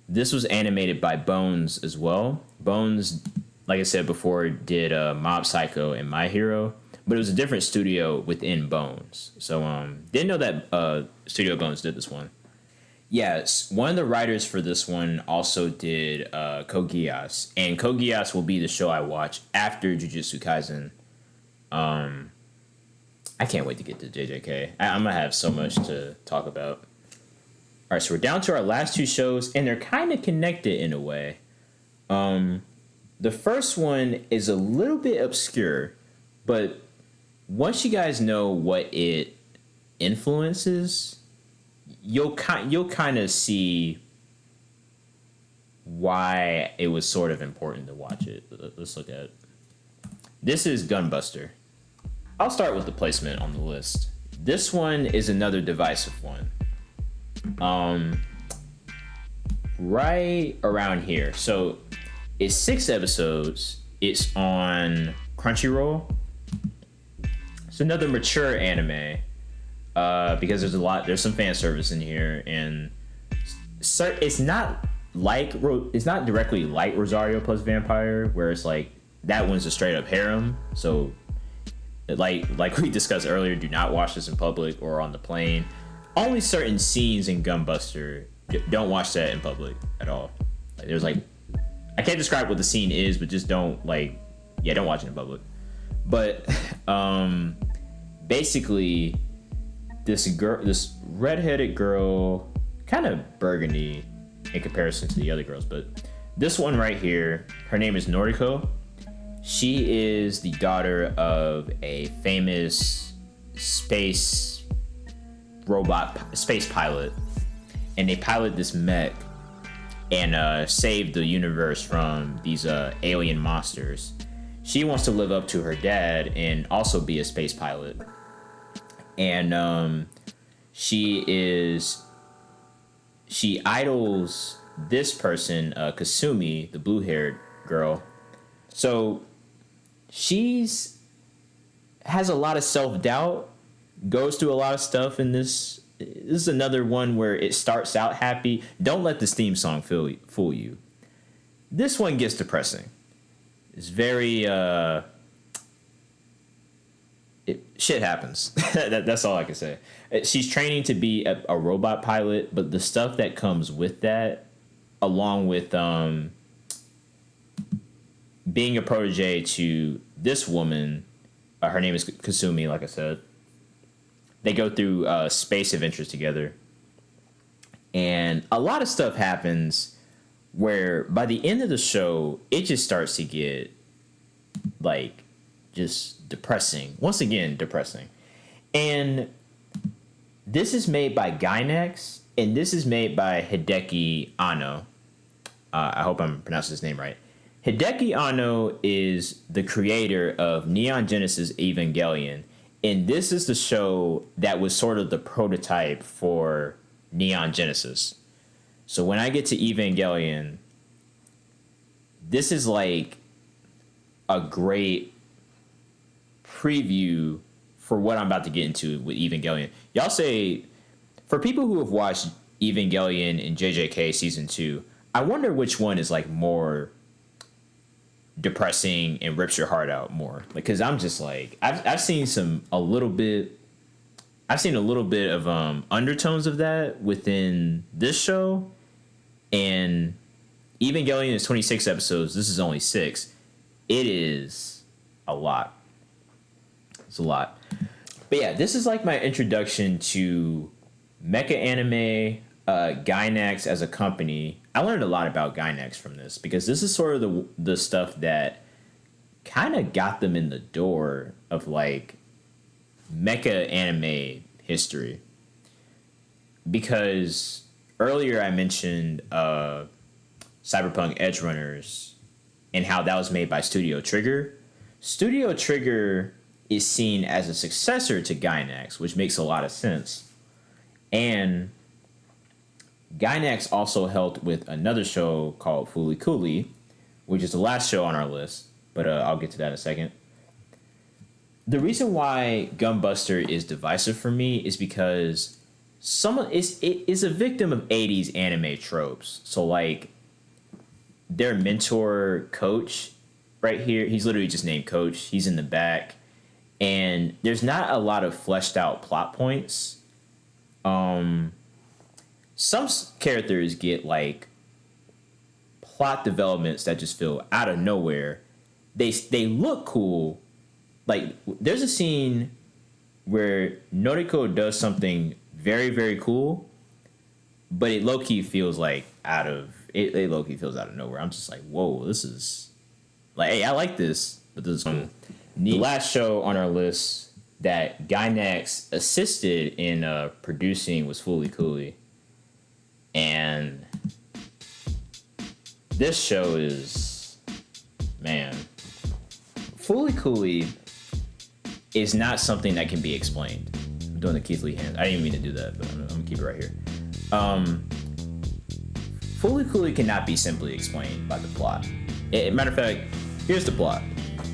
Speaker 2: this was animated by Bones as well. Bones, like I said before, did Mob Psycho and My Hero, but it was a different studio within Bones. So didn't know that Studio Bones did this one. Yes, one of the writers for this one also did Code Geass, and Code Geass will be the show I watch after Jujutsu Kaisen. I can't wait to get to JJK. I'm gonna have so much to talk about. All right, so we're down to our last two shows, and they're kind of connected in a way. The first one is a little bit obscure, but once you guys know what it influences, you'll kind of see why it was sort of important to watch it. Let's look at it. This is Gunbuster. I'll start with the placement on the list. This one is another divisive one. Right around here. So it's 6 episodes. It's on Crunchyroll. It's another mature anime. Because there's some fan service in here, and it's not directly like Rosario plus Vampire, where it's like that one's a straight up harem. So like we discussed earlier, do not watch this in public or on the plane. Only certain scenes in Gunbuster, don't watch that in public at all. Like there's I can't describe what the scene is, but just don't watch it in public. But basically, this redheaded girl, kind of burgundy in comparison to the other girls, but this one right here, her name is Noriko. She is the daughter of a famous space pilot, and they pilot this mech and save the universe from these alien monsters. She wants to live up to her dad and also be a space pilot. And she idols this person, Kasumi, the blue-haired girl. So has a lot of self-doubt, goes through a lot of stuff in this. This is another one where it starts out happy. Don't let this theme song fool you. This one gets depressing. It's very shit happens. That's all I can say. She's training to be a robot pilot, but the stuff that comes with that, along with being a protege to this woman, her name is Kasumi, like I said. They go through space adventures together. And a lot of stuff happens where by the end of the show, it just starts to get like just depressing. Once again, depressing. And this is made by Gainax, and this is made by Hideki Anno. I hope I'm pronouncing his name right. Hideki Anno is the creator of Neon Genesis Evangelion, and this is the show that was sort of the prototype for Neon Genesis. So when I get to Evangelion, this is like a great preview for what I'm about to get into with Evangelion. Y'all say, for people who have watched Evangelion and JJK season 2, I wonder which one is like more depressing and rips your heart out more. Because I'm just like, I've seen a little bit of undertones of that within this show. And Evangelion is 26 episodes. This is only 6. It is a lot. It's a lot. But yeah, this is like my introduction to mecha anime, Gainax as a company. I learned a lot about Gainax from this because this is sort of the stuff that kind of got them in the door of like mecha anime history. Because earlier I mentioned Cyberpunk Edge Runners and how that was made by Studio Trigger. Studio Trigger is seen as a successor to Gainax, which makes a lot of sense. And Gainax also helped with another show called Fooly Cooly, which is the last show on our list, but I'll get to that in a second. The reason why Gunbuster is divisive for me is because it is a victim of 80s anime tropes. So like their mentor coach right here, he's literally just named Coach. He's in the back. And there's not a lot of fleshed out plot points. Some characters get like plot developments that just feel out of nowhere. They look cool. Like there's a scene where Noriko does something very, very cool, but it low-key feels like it low-key feels out of nowhere. I'm just like, whoa, this is like, hey, I like this, but this is cool. The last show on our list that Gainax assisted in producing was Fooly Cooly. And this show is, man, Fooly Cooly is not something that can be explained. I'm doing the Keith Lee hand. I didn't even mean to do that, but I'm going to keep it right here. Fooly Cooly cannot be simply explained by the plot. Matter of fact, here's the plot.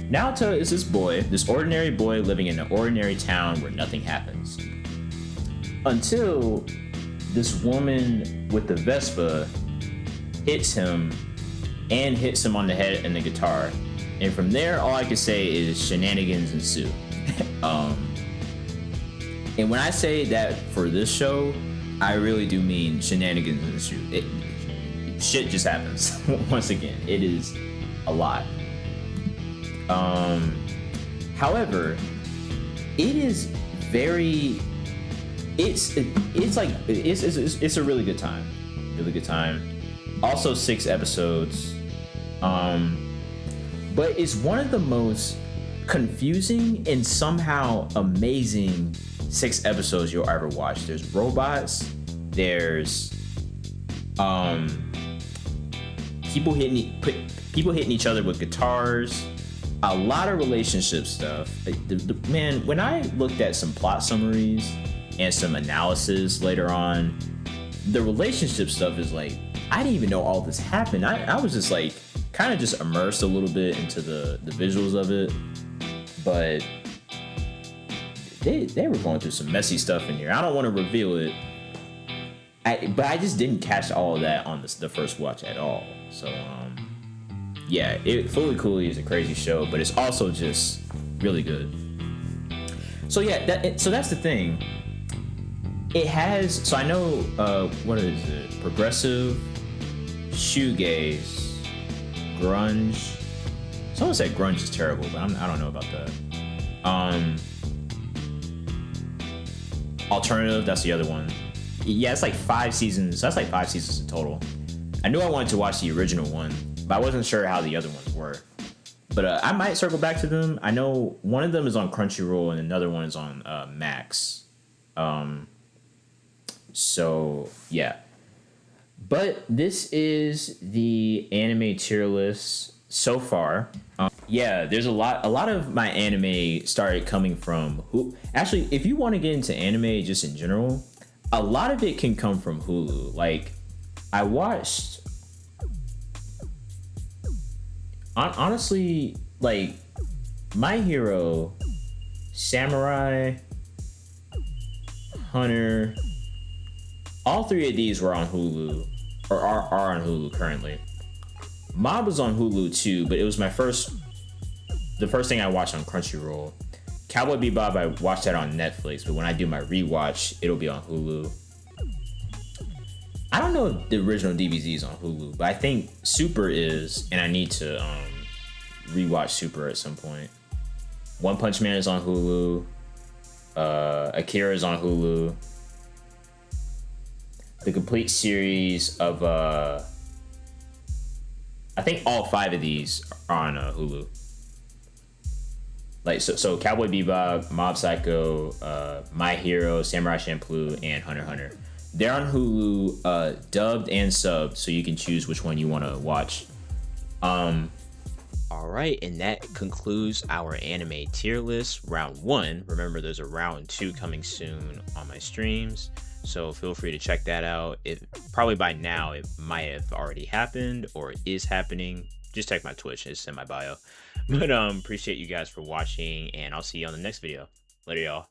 Speaker 2: Naota is this ordinary boy living in an ordinary town where nothing happens. Until this woman with the Vespa hits him and hits him on the head and the guitar. And from there, all I can say is shenanigans ensue. And when I say that for this show, I really do mean shenanigans ensue. Shit just happens. Once again, it is a lot. However, it is very. It's a really good time. Really good time. Also 6 episodes. But it's one of the most confusing and somehow amazing 6 episodes you'll ever watch. There's robots. There's people hitting each other with guitars. A lot of relationship stuff. Man, when I looked at some plot summaries and some analysis later on, the relationship stuff is like, I didn't even know all this happened. I was just like, kind of just immersed a little bit into the visuals of it. But they were going through some messy stuff in here. I don't want to reveal it. But I just didn't catch all of that on the first watch at all. So, yeah, Fooly Cooly is a crazy show, but it's also just really good. So yeah, so that's the thing. It has, so I know, what is it? Progressive, shoegaze, grunge. Someone said grunge is terrible, but I don't know about that. Alternative, that's the other one. Yeah, it's like 5 seasons. That's like 5 seasons in total. I knew I wanted to watch the original one, but I wasn't sure how the other ones were. But I might circle back to them. I know one of them is on Crunchyroll and another one is on Max. So yeah. But this is the anime tier list so far. Yeah, there's a lot of my anime started coming from who actually, if you want to get into anime just in general, a lot of it can come from Hulu. Like I watched honestly, like My Hero, Samurai, Hunter, all 3 of these were on Hulu, or are on Hulu currently. Mob was on Hulu too, but it was the first thing I watched on Crunchyroll. Cowboy Bebop, I watched that on Netflix, but when I do my rewatch, it'll be on Hulu. I don't know if the original DBZ is on Hulu, but I think Super is, and I need to rewatch Super at some point. One Punch Man is on Hulu. Akira is on Hulu. The complete series of I think all 5 of these are on Hulu. Like so Cowboy Bebop, Mob Psycho, My Hero, Samurai Champloo, and Hunter x Hunter. They're on Hulu, dubbed and subbed, so you can choose which one you want to watch.
Speaker 1: All right, and that concludes our anime tier list, round 1. Remember, there's a round 2 coming soon on my streams, so feel free to check that out. Probably by now it might have already happened or is happening. Just check my Twitch, it's in my bio. But appreciate you guys for watching, and I'll see you on the next video. Later, y'all.